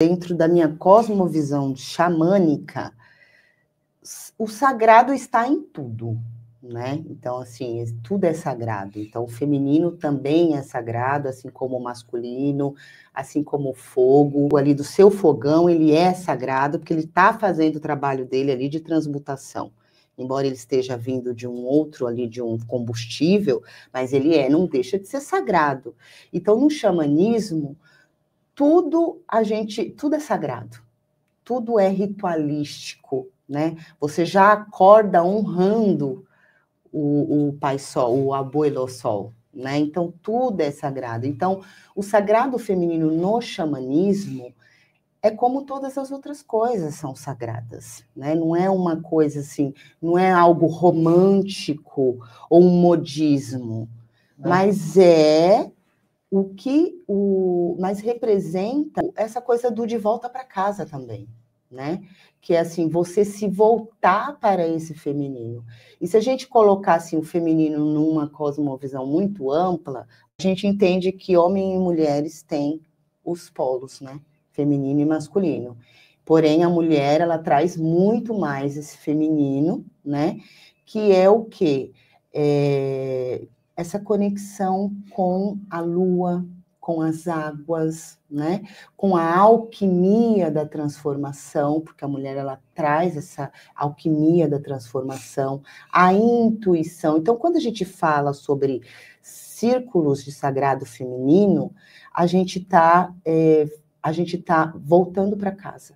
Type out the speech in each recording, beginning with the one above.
dentro da minha cosmovisão xamânica, o sagrado está em tudo, né? Então, assim, tudo é sagrado. Então, o feminino também é sagrado, assim como o masculino, assim como o fogo. Ali do seu fogão, ele é sagrado, porque ele está fazendo o trabalho dele ali de transmutação. Embora ele esteja vindo de um outro ali, de um combustível, mas ele não deixa de ser sagrado. Então, no xamanismo, tudo é sagrado, tudo é ritualístico, né? Você já acorda honrando o Pai Sol, o Abuelo Sol, né? Então, tudo é sagrado. Então, o sagrado feminino no xamanismo é como todas as outras coisas são sagradas, né? Não é uma coisa assim, não é algo romântico ou um modismo, mas mas representa essa coisa do de volta para casa também, né? Que é assim, você se voltar para esse feminino. E se a gente colocar assim, o feminino numa cosmovisão muito ampla, a gente entende que homens e mulheres têm os polos, né? Feminino e masculino. Porém, a mulher, ela traz muito mais esse feminino, né? Que é o quê? Essa conexão com a lua, com as águas, né? Com a alquimia da transformação, porque a mulher ela traz essa alquimia da transformação, a intuição. Então, quando a gente fala sobre círculos de sagrado feminino, a gente tá voltando para casa.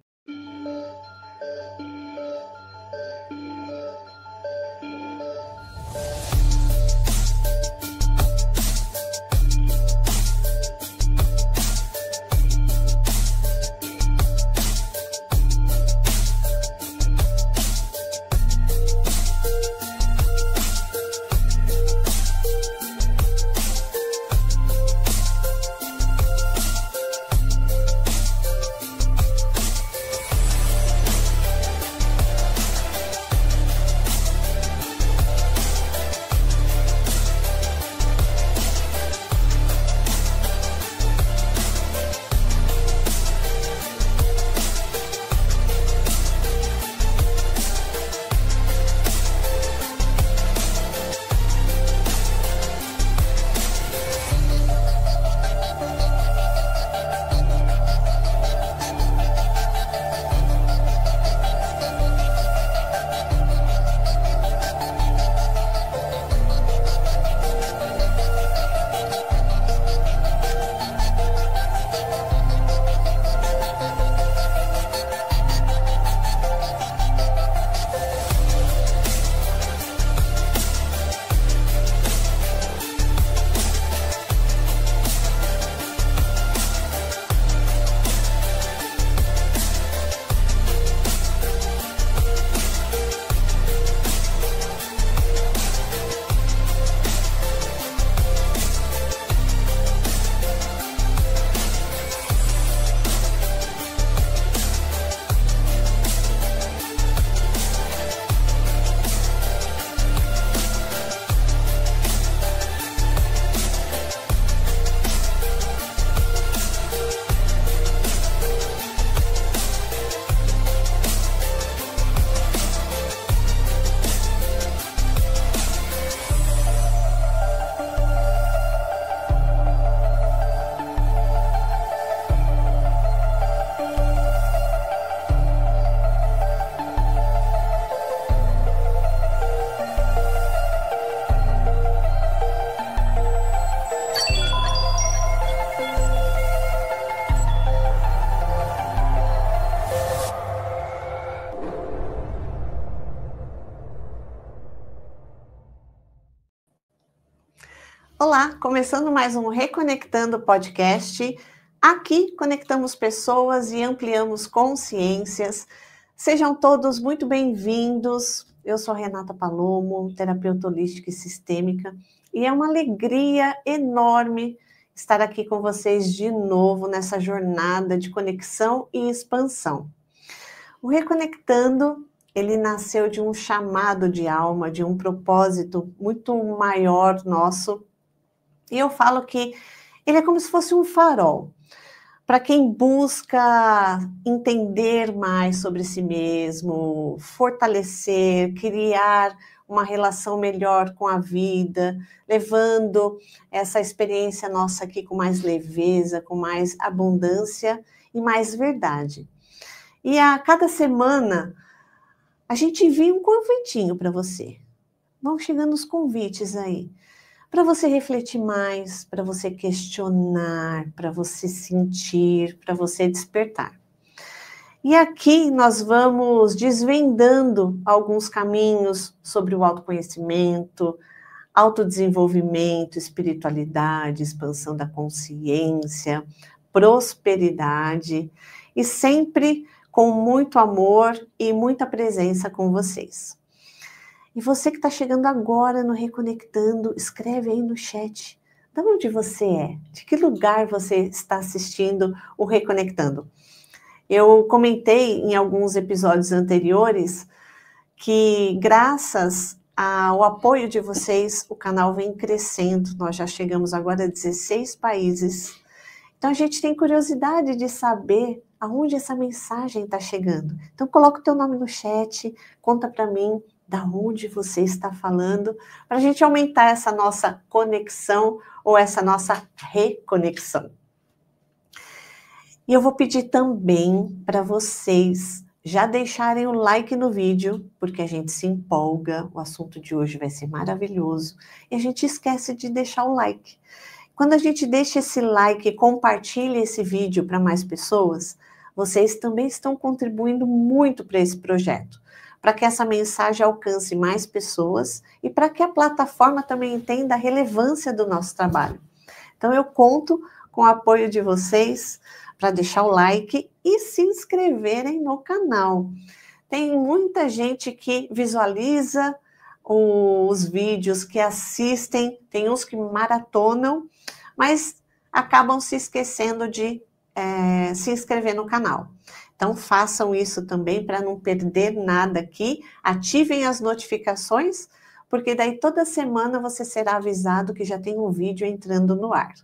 Olá, começando mais um Reconectando Podcast. Aqui conectamos pessoas e ampliamos consciências. Sejam todos muito bem-vindos. Eu sou Renata Palomo, terapeuta holística e sistêmica, e é uma alegria enorme estar aqui com vocês de novo nessa jornada de conexão e expansão. O Reconectando, ele nasceu de um chamado de alma, de um propósito muito maior nosso. E eu falo que ele é como se fosse um farol. para quem busca entender mais sobre si mesmo, fortalecer, criar uma relação melhor com a vida, levando essa experiência nossa aqui com mais leveza, com mais abundância e mais verdade. E a cada semana a gente envia um convitinho para você. Vão chegando os convites aí, para você refletir mais, para você questionar, para você sentir, para você despertar. E aqui nós vamos desvendando alguns caminhos sobre o autoconhecimento, autodesenvolvimento, espiritualidade, expansão da consciência, prosperidade, e sempre com muito amor e muita presença com vocês. E você que está chegando agora no Reconectando, escreve aí no chat. De onde você é? De que lugar você está assistindo o Reconectando? Eu comentei em alguns episódios anteriores que, graças ao apoio de vocês, o canal vem crescendo. Nós já chegamos agora a 16 países. Então, a gente tem curiosidade de saber aonde essa mensagem está chegando. Então, coloca o teu nome no chat, conta para mim da onde você está falando, para a gente aumentar essa nossa conexão ou essa nossa reconexão. E eu vou pedir também para vocês já deixarem o like no vídeo, porque a gente se empolga, o assunto de hoje vai ser maravilhoso, e a gente esquece de deixar o like. Quando a gente deixa esse like e compartilha esse vídeo para mais pessoas, vocês também estão contribuindo muito para esse projeto, para que essa mensagem alcance mais pessoas e para que a plataforma também entenda a relevância do nosso trabalho. Então, eu conto com o apoio de vocês para deixar o like e se inscreverem no canal. Tem muita gente que visualiza os vídeos, que assistem, tem uns que maratonam, mas acabam se esquecendo de se inscrever no canal. Então, façam isso também para não perder nada aqui. Ativem as notificações, porque daí toda semana você será avisado que já tem um vídeo entrando no ar.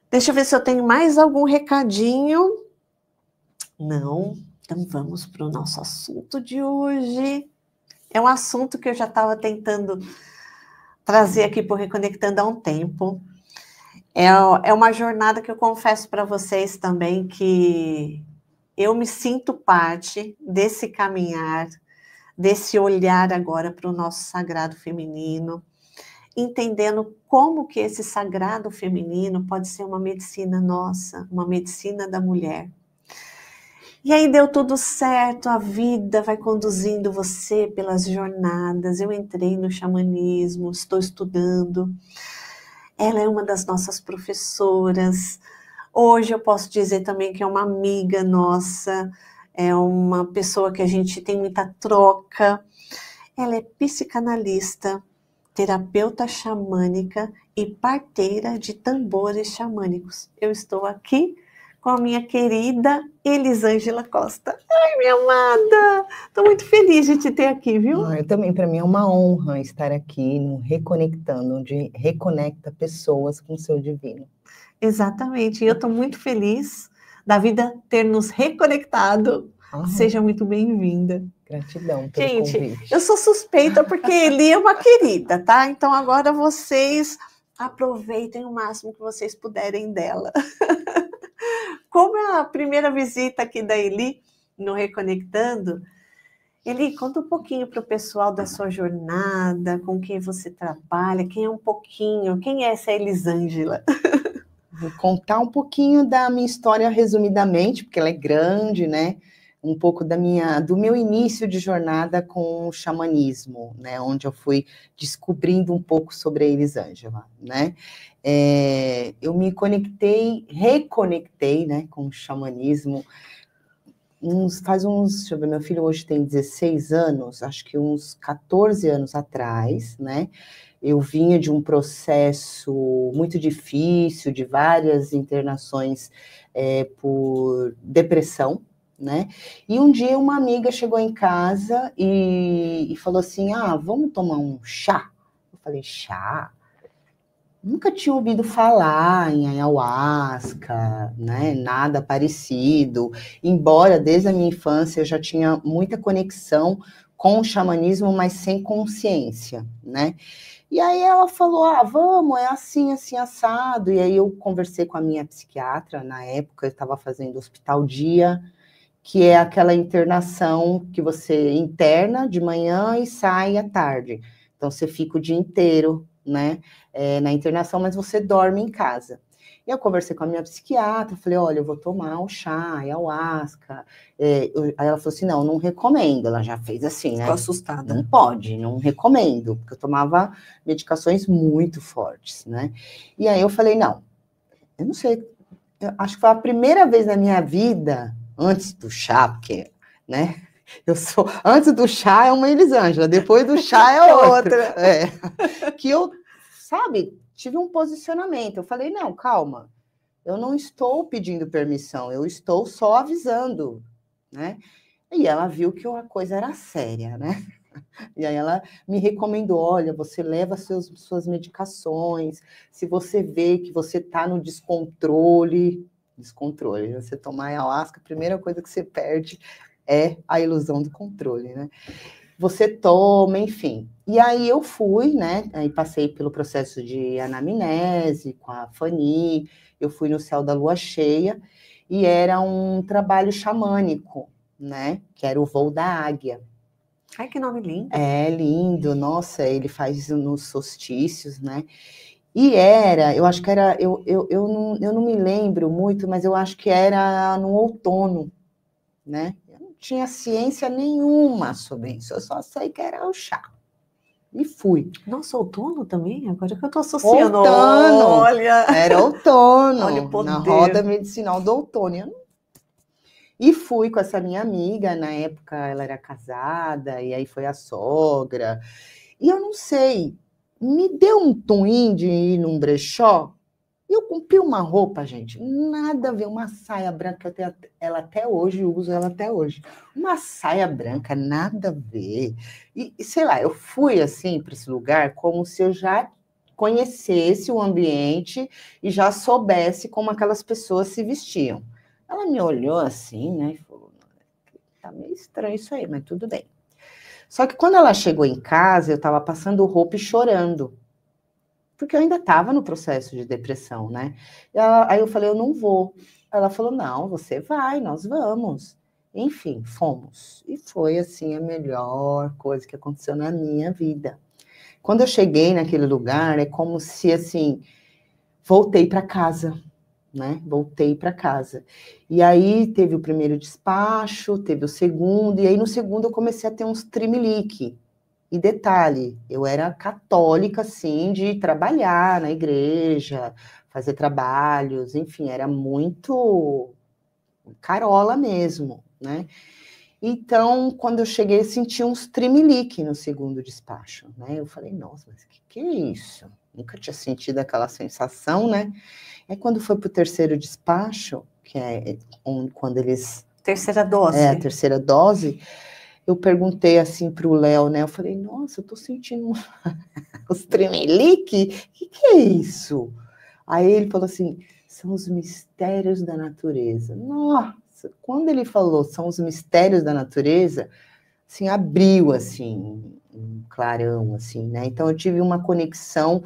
Deixa eu ver se eu tenho mais algum recadinho. Não, então vamos para o nosso assunto de hoje. É um assunto que eu já estava tentando trazer aqui para o Reconectando há um tempo. É uma jornada que eu confesso para vocês também que eu me sinto parte desse caminhar, desse olhar agora para o nosso sagrado feminino, entendendo como que esse sagrado feminino pode ser uma medicina nossa, uma medicina da mulher. E aí deu tudo certo, a vida vai conduzindo você pelas jornadas. Eu entrei no xamanismo, estou estudando. Ela é uma das nossas professoras. Hoje eu posso dizer também que é uma amiga nossa, é uma pessoa que a gente tem muita troca. Ela é psicanalista, terapeuta xamânica e parteira de tambores xamânicos. Eu estou aqui com a minha querida Elisângela Costa. Ai, minha amada! Estou muito feliz de te ter aqui, viu? Eu também, para mim é uma honra estar aqui no Reconectando, onde reconecta pessoas com o seu divino. Exatamente, e eu estou muito feliz da vida ter nos reconectado. Seja muito bem-vinda. Gratidão pelo convite. Eu sou suspeita porque Eli é uma querida, tá? Então agora vocês aproveitem o máximo que vocês puderem dela. Como é a primeira visita aqui da Eli no Reconectando, Eli, conta um pouquinho para o pessoal da sua jornada, com quem você trabalha, quem é essa Elisângela? Vou contar um pouquinho da minha história resumidamente, porque ela é grande, né? Um pouco do meu início de jornada com o xamanismo, né? Onde eu fui descobrindo um pouco sobre a Elisângela, né? Eu me reconectei, né, com o xamanismo deixa eu ver, meu filho hoje tem 16 anos, acho que uns 14 anos atrás, né? Eu vinha de um processo muito difícil, de várias internações por depressão, né? E um dia uma amiga chegou em casa e falou assim, vamos tomar um chá? Eu falei, chá? nunca tinha ouvido falar em ayahuasca, né? Nada parecido. Embora desde a minha infância eu já tinha muita conexão com o xamanismo, mas sem consciência, né? E aí ela falou, vamos, é assim, assim, assado. E aí eu conversei com a minha psiquiatra, na época eu estava fazendo hospital dia, que é aquela internação que você interna de manhã e sai à tarde. Então, você fica o dia inteiro, né, na internação, mas você dorme em casa. E eu conversei com a minha psiquiatra, falei, olha, eu vou tomar o chá, ayahuasca. Aí ela falou assim, não recomendo. Ela já fez assim, né? Ficou assustada. Não pode, não recomendo, porque eu tomava medicações muito fortes, né? E aí eu falei, não, eu não sei, eu acho que foi a primeira vez na minha vida, antes do chá, porque, né, antes do chá é uma Elisângela, depois do chá é outra. Que eu, sabe, tive um posicionamento, eu falei, não, calma, eu não estou pedindo permissão, eu estou só avisando, né, e ela viu que a coisa era séria, né, e aí ela me recomendou, olha, você leva suas medicações, se você vê que você está no descontrole, você tomar ayahuasca, a primeira coisa que você perde é a ilusão do controle, né? Você toma, enfim. E aí eu fui, né, aí passei pelo processo de anamnese com a Fanny, eu fui no Céu da Lua Cheia, e era um trabalho xamânico, né, que era o voo da águia. Ai, que nome lindo. É lindo, nossa, ele faz nos solstícios, né? E eu acho que era, eu não me lembro muito, mas eu acho que era no outono, né? Eu não tinha ciência nenhuma sobre isso, eu só sei que era o chá. E fui. Nossa, outono também? Agora que eu tô associando. Outono! Olha! Era outono, Olha o poder. na roda medicinal do outono. E fui com essa minha amiga, na época ela era casada, e aí foi a sogra. E eu não sei, me deu um twin de ir num brechó, e eu comprei uma roupa, gente, nada a ver, uma saia branca, eu tenho ela até hoje, uso ela até hoje. Uma saia branca, nada a ver. E sei lá, eu fui assim para esse lugar como se eu já conhecesse o ambiente e já soubesse como aquelas pessoas se vestiam. Ela me olhou assim, né, e falou, tá meio estranho isso aí, mas tudo bem. Só que quando ela chegou em casa, eu estava passando roupa e chorando. Porque eu ainda estava no processo de depressão, né? Aí eu falei, eu não vou. Ela falou, não, você vai, nós vamos. Enfim, fomos. E foi, assim, a melhor coisa que aconteceu na minha vida. Quando eu cheguei naquele lugar, é como se, assim, voltei para casa, né? Voltei para casa. E aí teve o primeiro despacho, teve o segundo, e aí no segundo eu comecei a ter uns trimelique. E detalhe, eu era católica, assim, de trabalhar na igreja, fazer trabalhos, enfim, era muito carola mesmo, né? Então, quando eu cheguei, eu senti uns trimelique no segundo despacho, né? Eu falei, nossa, mas que é isso? Nunca tinha sentido aquela sensação, né? Aí quando foi para o terceiro despacho, que é quando eles... Terceira dose. É, a terceira dose, eu perguntei assim para o Léo, né? Eu falei, nossa, eu tô sentindo os tremelique, o que é isso? Aí ele falou assim, são os mistérios da natureza. Nossa, quando ele falou, são os mistérios da natureza, assim, abriu, assim, um clarão, assim, né? Então eu tive uma conexão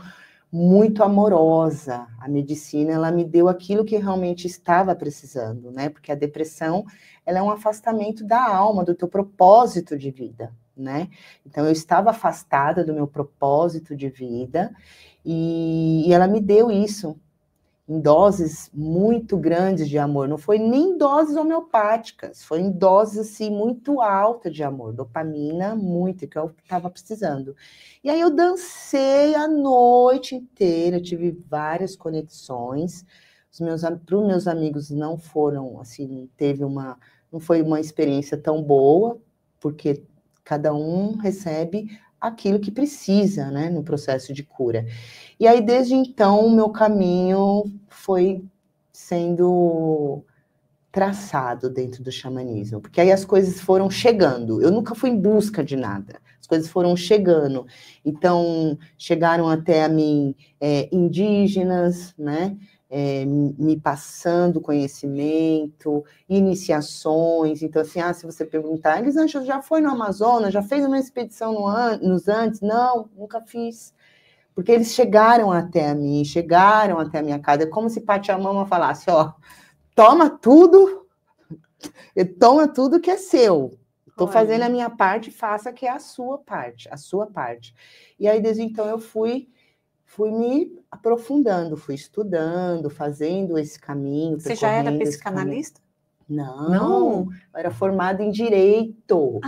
muito amorosa. A medicina, ela me deu aquilo que realmente estava precisando, né? Porque a depressão, ela é um afastamento da alma, do teu propósito de vida, né? Então, eu estava afastada do meu propósito de vida e ela me deu isso em doses muito grandes de amor. Não foi nem doses homeopáticas, foi em doses, assim, muito altas de amor. Dopamina, muito, que eu estava precisando. E aí eu dancei a noite inteira, tive várias conexões. Para os meus amigos não foram, assim, não foi uma experiência tão boa, porque cada um recebe aquilo que precisa, né, no processo de cura. E aí, desde então, o meu caminho foi sendo traçado dentro do xamanismo, porque aí as coisas foram chegando. Eu nunca fui em busca de nada. As coisas foram chegando. Então, chegaram até a mim indígenas, né? Me passando conhecimento, iniciações. Então, assim, se você perguntar, Elisângela já foi no Amazonas, já fez uma expedição nos Andes? Não, nunca fiz. Porque eles chegaram até a mim, chegaram até a minha casa. É como se Pachamama falasse, ó, toma tudo que é seu. Estou fazendo a minha parte, faça que é a sua parte, E aí, desde então, eu fui me aprofundando, fui estudando, fazendo esse caminho. Você já era psicanalista? Não, eu era formada em Direito.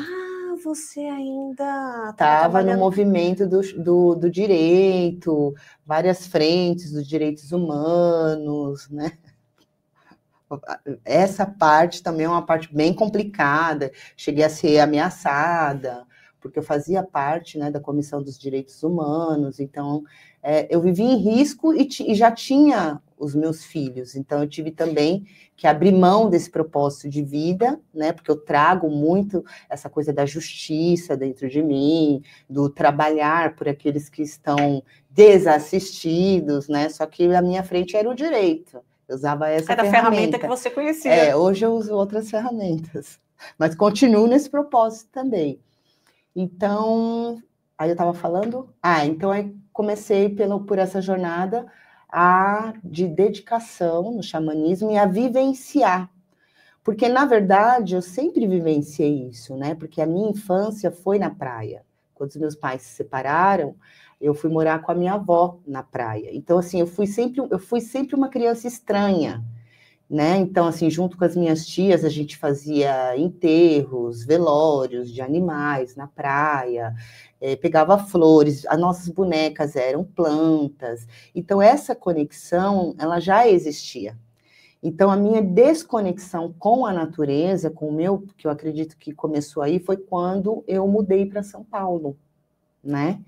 Você ainda estava no movimento do direito, várias frentes dos direitos humanos, né? Essa parte também é uma parte bem complicada. Cheguei a ser ameaçada, porque eu fazia parte, né, da Comissão dos Direitos Humanos, então eu vivi em risco e já tinha os meus filhos, então eu tive também que abrir mão desse propósito de vida, né, porque eu trago muito essa coisa da justiça dentro de mim, do trabalhar por aqueles que estão desassistidos, né, só que a minha frente era o direito. Eu usava essa ferramenta. Era a ferramenta que você conhecia. Hoje eu uso outras ferramentas, mas continuo nesse propósito também. Então, aí eu estava falando? Então aí comecei por essa jornada de dedicação no xamanismo e a vivenciar. Porque, na verdade, eu sempre vivenciei isso, né? Porque a minha infância foi na praia. Quando os meus pais se separaram, eu fui morar com a minha avó na praia. Então, assim, eu fui sempre uma criança estranha, né? Então, assim, junto com as minhas tias, a gente fazia enterros, velórios de animais na praia, pegava flores, as nossas bonecas eram plantas. Então, essa conexão, ela já existia. Então, a minha desconexão com a natureza, que eu acredito que começou aí, foi quando eu mudei para São Paulo, né?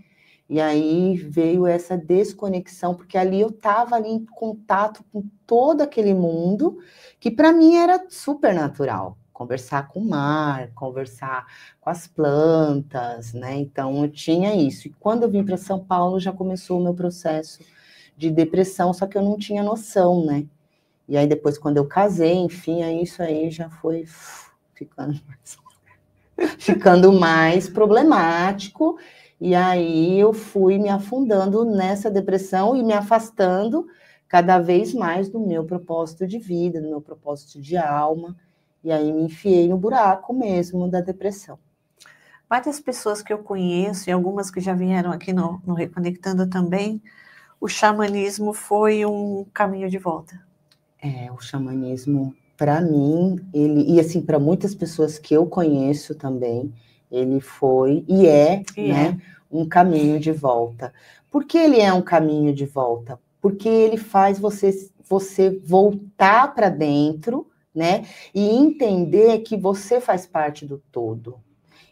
E aí veio essa desconexão, porque ali eu estava ali em contato com todo aquele mundo, que para mim era super natural. Conversar com o mar, conversar com as plantas, né? Então eu tinha isso. E quando eu vim para São Paulo, já começou o meu processo de depressão, só que eu não tinha noção, né? E aí depois, quando eu casei, enfim, aí isso aí já foi ficando mais problemático. E aí eu fui me afundando nessa depressão e me afastando cada vez mais do meu propósito de vida, do meu propósito de alma. E aí me enfiei no buraco mesmo da depressão. Várias pessoas que eu conheço, e algumas que já vieram aqui no Reconectando também, o xamanismo foi um caminho de volta. O xamanismo, para mim, e assim, para muitas pessoas que eu conheço também, ele foi né, um caminho de volta. Por que ele é um caminho de volta? Porque ele faz você voltar para dentro, né, e entender que você faz parte do todo.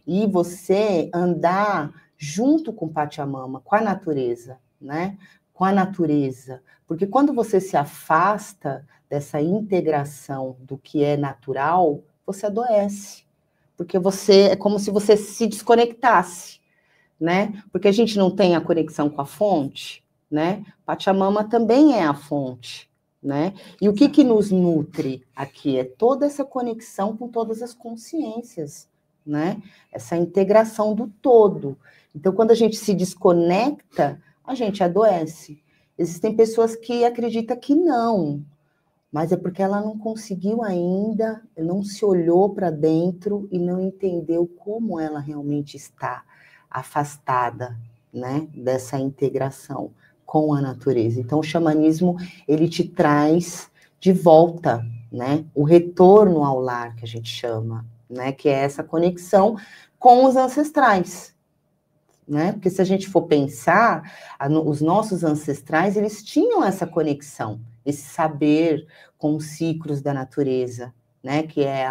E você andar junto com Pachamama, com a natureza, né? Com a natureza. Porque quando você se afasta dessa integração do que é natural, você adoece. Porque é como se você se desconectasse, né? Porque a gente não tem a conexão com a fonte, né? Pachamama também é a fonte, né? E o que nos nutre aqui é toda essa conexão com todas as consciências, né? Essa integração do todo. Então, quando a gente se desconecta, a gente adoece. Existem pessoas que acreditam que não, mas é porque ela não conseguiu ainda, não se olhou para dentro e não entendeu como ela realmente está afastada, né, dessa integração com a natureza. Então, o xamanismo, ele te traz de volta, né, o retorno ao lar, que a gente chama, né, que é essa conexão com os ancestrais, né, porque se a gente for pensar, os nossos ancestrais, eles tinham essa conexão, esse saber com os ciclos da natureza, né, que é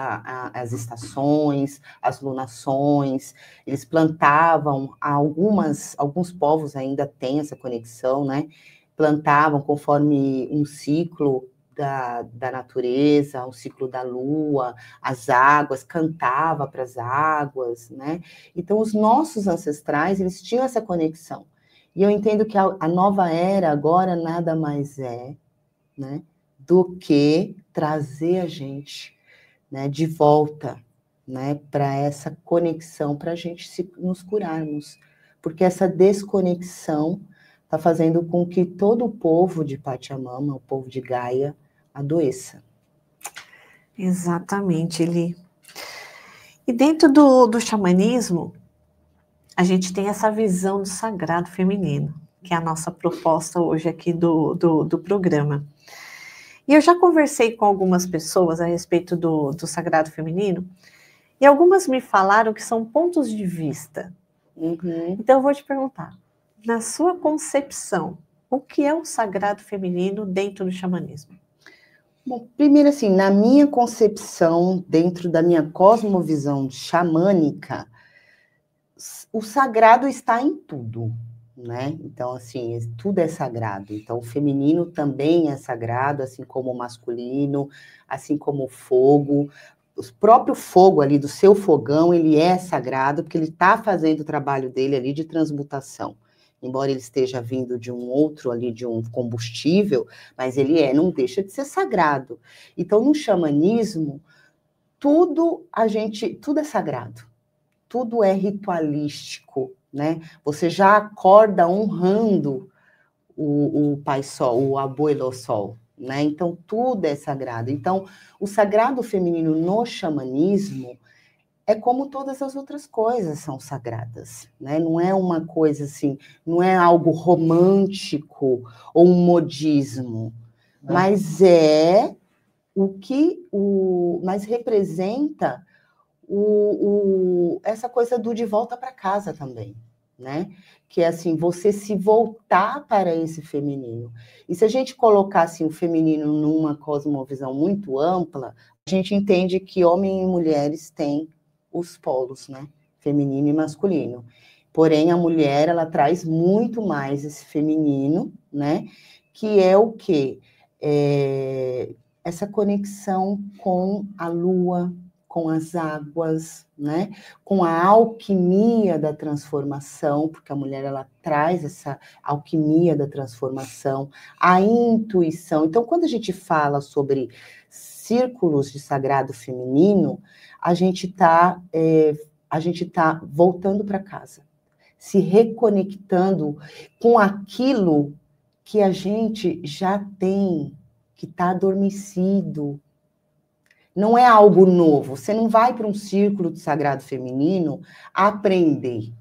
as estações, as lunações, eles plantavam, alguns povos ainda têm essa conexão, né, plantavam conforme um ciclo da natureza, o ciclo da lua, as águas, cantava para as águas, né? Então, os nossos ancestrais, eles tinham essa conexão. E eu entendo que a nova era agora nada mais é, né, do que trazer a gente, né, de volta, né, para essa conexão, para a gente nos curarmos. Porque essa desconexão está fazendo com que todo o povo de Pachamama, o povo de Gaia, adoeça. Exatamente, Eli. E dentro do xamanismo, a gente tem essa visão do sagrado feminino, que é a nossa proposta hoje aqui do programa. E eu já conversei com algumas pessoas a respeito do sagrado feminino, e algumas me falaram que são pontos de vista. Uhum. Então eu vou te perguntar, na sua concepção, o que é o sagrado feminino dentro do xamanismo? Bom, primeiro assim, na minha concepção, dentro da minha cosmovisão xamânica, o sagrado está em tudo, né? Então, assim, tudo é sagrado. Então, o feminino também é sagrado, assim como o masculino, assim como o fogo. O próprio fogo ali do seu fogão, ele é sagrado, porque ele está fazendo o trabalho dele ali de transmutação. Embora ele esteja vindo de um outro ali, de um combustível, mas ele não deixa de ser sagrado. Então, no xamanismo, tudo é sagrado. Tudo é ritualístico, né? Você já acorda honrando o Pai Sol, o Abuelo Sol, né? Então, tudo é sagrado. Então, o sagrado feminino no xamanismo é como todas as outras coisas são sagradas, né? Não é uma coisa assim, não é algo romântico ou um modismo, mas é mas representa essa coisa do de volta para casa também, né? Que é assim, você se voltar para esse feminino. E se a gente colocasse o feminino numa cosmovisão muito ampla, a gente entende que homens e mulheres têm os polos, né? Feminino e masculino. Porém, a mulher, ela traz muito mais esse feminino, né? Que é o quê? Essa conexão com a lua, com as águas, né? Com a alquimia da transformação, porque a mulher ela traz essa alquimia da transformação, a intuição. Então, quando a gente fala sobre círculos de sagrado feminino, a gente tá voltando para casa, se reconectando com aquilo que a gente já tem, que está adormecido. Não é algo novo. Você não vai para um círculo de sagrado feminino aprender.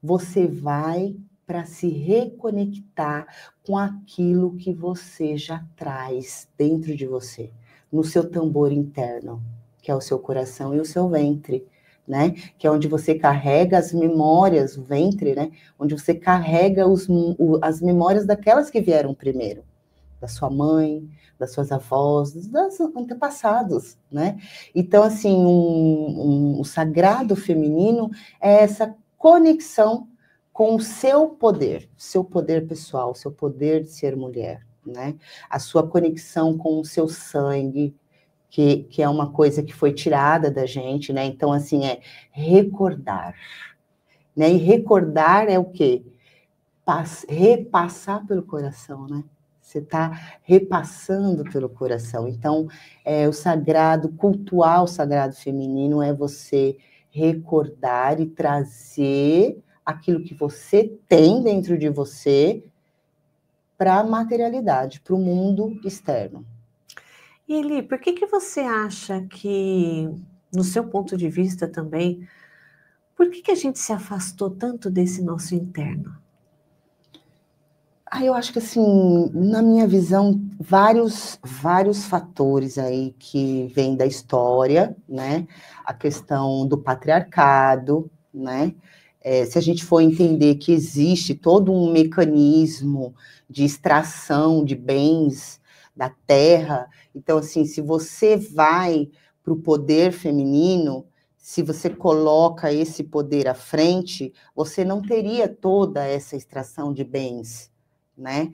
Você vai para se reconectar com aquilo que você já traz dentro de você, no seu tambor interno, que é o seu coração e o seu ventre, né? Que é onde você carrega as memórias, o ventre, né? Onde você carrega as memórias daquelas que vieram primeiro, da sua mãe, das suas avós, dos antepassados, né? Então, assim, o sagrado feminino é essa conexão com o seu poder pessoal, o seu poder de ser mulher, né? A sua conexão com o seu sangue, que é uma coisa que foi tirada da gente, né? Então, assim, é recordar, né? E recordar é o quê? Repassar pelo coração, né? Você está repassando pelo coração. Então, o sagrado, cultuar o sagrado feminino é você recordar e trazer aquilo que você tem dentro de você para a materialidade, para o mundo externo. E Eli, por que você acha que, no seu ponto de vista também, por que a gente se afastou tanto desse nosso interno? Eu acho que, assim, na minha visão, vários fatores aí que vêm da história, né? A questão do patriarcado, né? Se a gente for entender que existe todo um mecanismo de extração de bens da terra, então, assim, se você vai para o poder feminino, se você coloca esse poder à frente, você não teria toda essa extração de bens, né?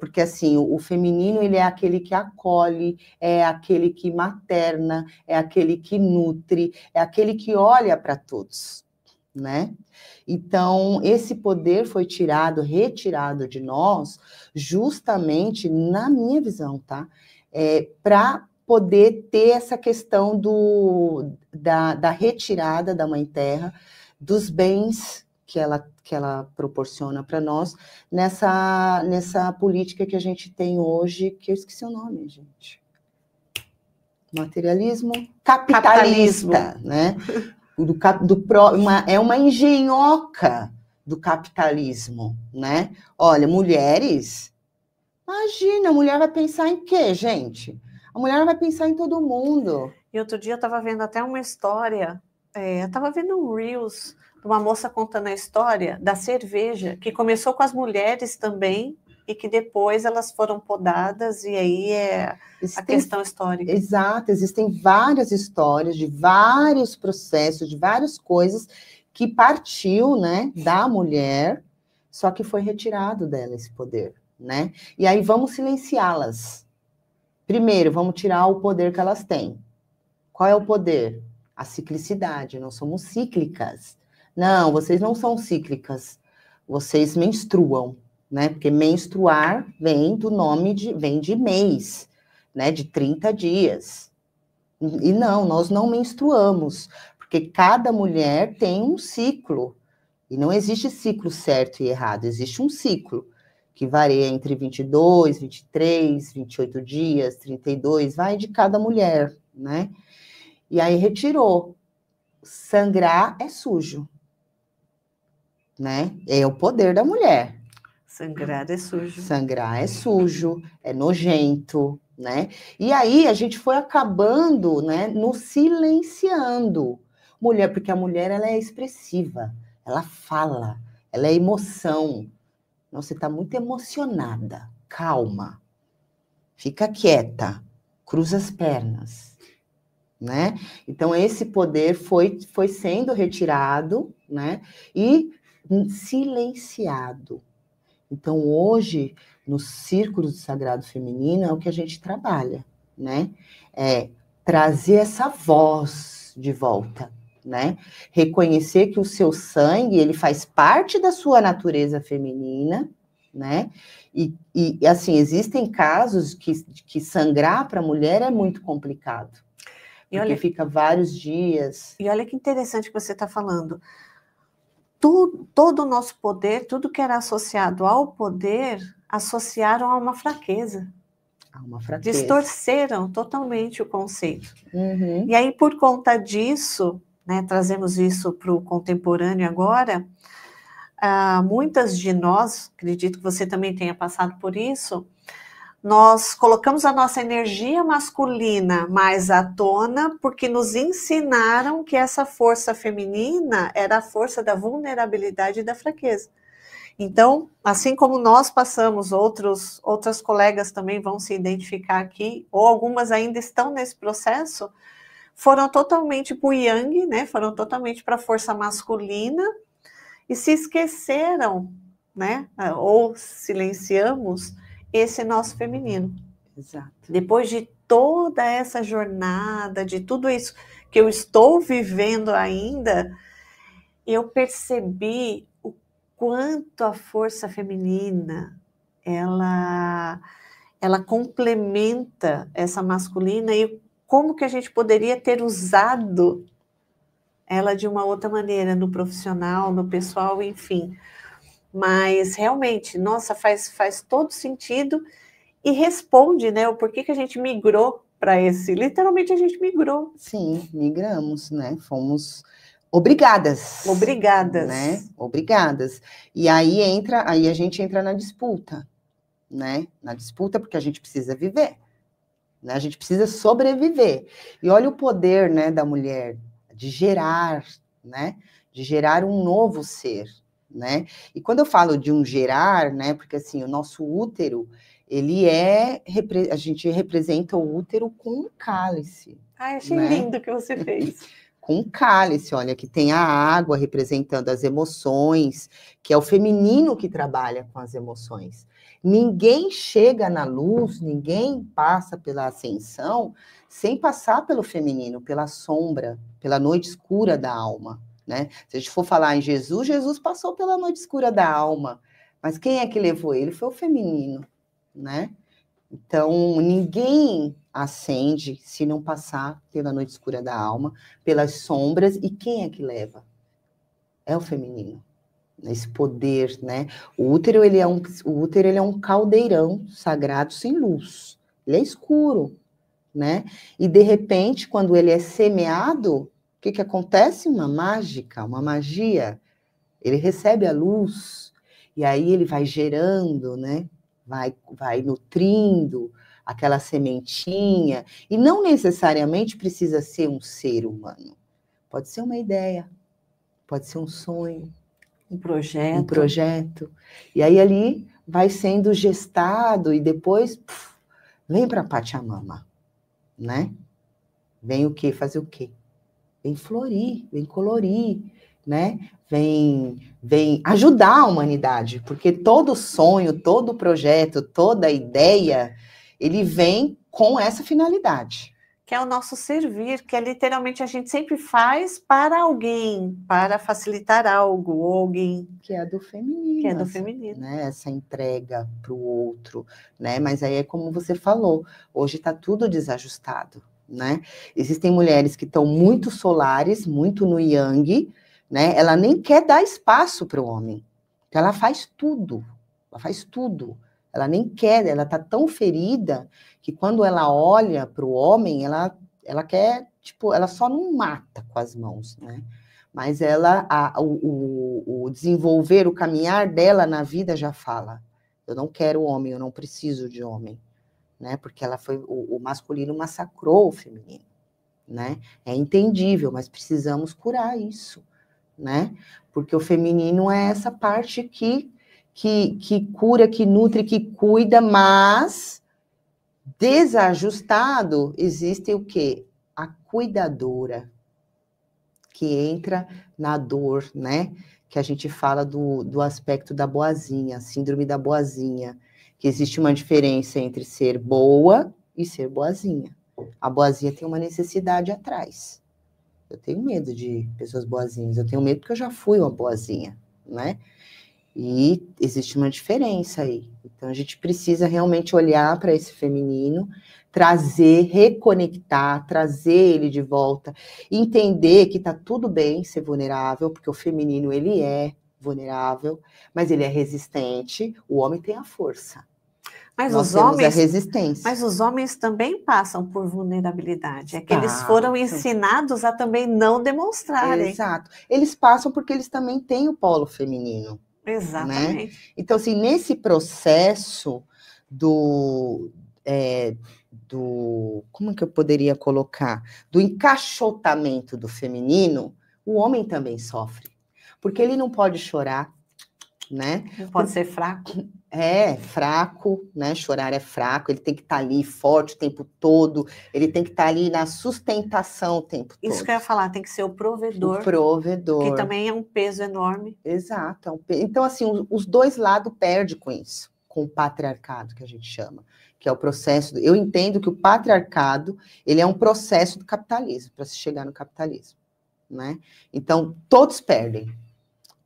Porque assim, o feminino, ele é aquele que acolhe, é aquele que materna, é aquele que nutre, é aquele que olha para todos, né? Então, esse poder foi retirado de nós, justamente, na minha visão, tá? Para poder ter essa questão da retirada da Mãe Terra, dos bens que ela proporciona para nós, nessa política que a gente tem hoje, que eu esqueci o nome, gente. Materialismo capitalista, né? É uma engenhoca do capitalismo, né? Olha, mulheres, imagina, a mulher vai pensar em quê, gente? A mulher vai pensar em todo mundo. E outro dia eu estava vendo até uma história, eu estava vendo um Reels de uma moça contando a história da cerveja, que começou com as mulheres também, e que depois elas foram podadas, e aí a questão histórica. Exato, existem várias histórias de vários processos, de várias coisas que partiu, né, da mulher, só que foi retirado dela esse poder, né? E aí vamos silenciá-las. Primeiro, vamos tirar o poder que elas têm. Qual é o poder? A ciclicidade, nós somos cíclicas. Não, vocês não são cíclicas, vocês menstruam, né? Porque menstruar vem vem de mês, né? De 30 dias. E não, nós não menstruamos, porque cada mulher tem um ciclo. E não existe ciclo certo e errado, existe um ciclo que varia entre 22, 23, 28 dias, 32, vai de cada mulher, né? E aí retirou. Sangrar é sujo, né? É o poder da mulher. Sangrar é sujo. Sangrar é sujo, é nojento, né? E aí a gente foi acabando, né, nos silenciando. Mulher, porque a mulher, ela é expressiva, ela fala, ela é emoção. Não, você está muito emocionada, calma, fica quieta, cruza as pernas, né? Então, esse poder foi sendo retirado, né? E silenciado. Então, hoje, no Círculo do Sagrado Feminino, é o que a gente trabalha, né? É trazer essa voz de volta, né? Reconhecer que o seu sangue, ele faz parte da sua natureza feminina, né? E assim, existem casos que sangrar para a mulher é muito complicado. Porque fica vários dias. E olha que interessante que você está falando. Todo o nosso poder, tudo que era associado ao poder, associaram a uma fraqueza. A uma fraqueza. Distorceram totalmente o conceito. Uhum. E aí, por conta disso, né, trazemos isso para o contemporâneo agora, muitas de nós, acredito que você também tenha passado por isso, nós colocamos a nossa energia masculina mais à tona porque nos ensinaram que essa força feminina era a força da vulnerabilidade e da fraqueza. Então, assim como nós passamos, outras colegas também vão se identificar aqui, ou algumas ainda estão nesse processo, foram totalmente para o yang, né? Foram totalmente para a força masculina e se esqueceram, né? Ou silenciamos esse nosso feminino. Exato. Depois de toda essa jornada, de tudo isso que eu estou vivendo ainda, eu percebi o quanto a força feminina, ela complementa essa masculina e como que a gente poderia ter usado ela de uma outra maneira, no profissional, no pessoal, enfim. Mas, realmente, nossa, faz todo sentido e responde, né, o porquê que a gente migrou para esse... Literalmente, a gente migrou. Sim, migramos, né? Fomos obrigadas. Obrigadas. Né? Obrigadas. E aí a gente entra na disputa, né? Na disputa porque a gente precisa viver, né? A gente precisa sobreviver. E olha o poder, né, da mulher de gerar, né? De gerar um novo ser, né? E quando eu falo de um gerar, né? Porque assim, o nosso útero, a gente representa o útero com um cálice. Ai, achei né? lindo que você fez. com um cálice, olha, que tem a água representando as emoções, que é o feminino que trabalha com as emoções. Ninguém chega na luz, ninguém passa pela ascensão sem passar pelo feminino, pela sombra, pela noite escura da alma, né? Se a gente for falar em Jesus, Jesus passou pela noite escura da alma, mas quem é que levou ele? Foi o feminino, né? Então, ninguém acende se não passar pela noite escura da alma, pelas sombras, e quem é que leva? É o feminino, esse poder, né? O útero, ele é um caldeirão sagrado sem luz, ele é escuro, né? E, de repente, quando ele é semeado, o que acontece? Uma mágica, uma magia, ele recebe a luz, e aí ele vai gerando, né? Vai nutrindo aquela sementinha, e não necessariamente precisa ser um ser humano. Pode ser uma ideia, pode ser um sonho, um projeto. Um projeto. E aí ali vai sendo gestado e depois vem para a Pachamama, né? Vem o quê? Fazer o quê? Vem florir, vem colorir, né? Vem ajudar a humanidade, porque todo sonho, todo projeto, toda ideia, ele vem com essa finalidade. Que é o nosso servir, que é literalmente a gente sempre faz para alguém, para facilitar algo, ou alguém. Que é do feminino. Que é do feminino. Né? Essa entrega para o outro, né? Mas aí é como você falou, hoje está tudo desajustado, né? Existem mulheres que estão muito solares, muito no yang, né? Ela nem quer dar espaço para o homem. Então ela faz tudo. Ela nem quer, ela está tão ferida que quando ela olha para o homem, ela quer, tipo, ela só não mata com as mãos, né? Mas o desenvolver, o caminhar dela na vida já fala, eu não quero homem, eu não preciso de homem, né? Porque o masculino massacrou o feminino, né? É entendível, mas precisamos curar isso, né? Porque o feminino é essa parte que cura, que nutre, que cuida, mas desajustado existe o quê? A cuidadora, que entra na dor, né? Que a gente fala do aspecto da boazinha, síndrome da boazinha, que existe uma diferença entre ser boa e ser boazinha. A boazinha tem uma necessidade atrás. Eu tenho medo de pessoas boazinhas, eu tenho medo porque eu já fui uma boazinha, né? E existe uma diferença aí. Então, a gente precisa realmente olhar para esse feminino, trazer, reconectar, trazer ele de volta, entender que está tudo bem ser vulnerável, porque o feminino, ele é vulnerável, mas ele é resistente, o homem tem a força. Mas nós temos a resistência. Mas os homens também passam por vulnerabilidade. É que eles foram ensinados a também não demonstrarem. Exato. Eles passam porque eles também têm o polo feminino. Exatamente. Né? Então, assim, nesse processo como que eu poderia colocar? Do encaixotamento do feminino, o homem também sofre. Porque ele não pode chorar, né? Não pode ser fraco. É, fraco, né? Chorar é fraco, ele tem que estar ali forte o tempo todo, ele tem que estar ali na sustentação o tempo todo. Isso que eu ia falar, tem que ser o provedor. O provedor. Que também é um peso enorme. Exato. Então, assim, os dois lados perdem com isso, com o patriarcado, que a gente chama, que é o processo. Eu entendo que o patriarcado, ele é um processo do capitalismo, para se chegar no capitalismo, né? Então, todos perdem.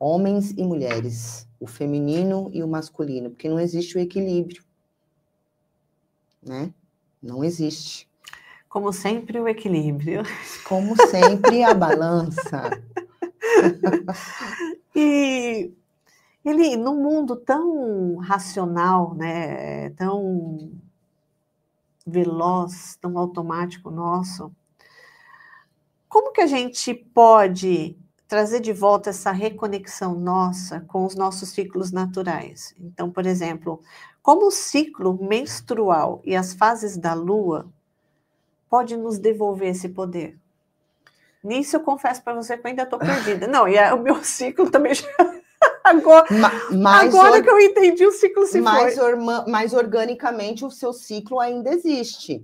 Homens e mulheres, o feminino e o masculino, porque não existe o equilíbrio, né? Não existe. Como sempre, o equilíbrio. Como sempre, a balança. E ele, num mundo tão racional, né, tão veloz, tão automático nosso, como que a gente pode trazer de volta essa reconexão nossa com os nossos ciclos naturais? Então, por exemplo, como o ciclo menstrual e as fases da lua pode nos devolver esse poder? Nisso eu confesso para você que eu ainda estou perdida. Não, e o meu ciclo também já... Agora que eu entendi, o ciclo se foi. Mas organicamente o seu ciclo ainda existe.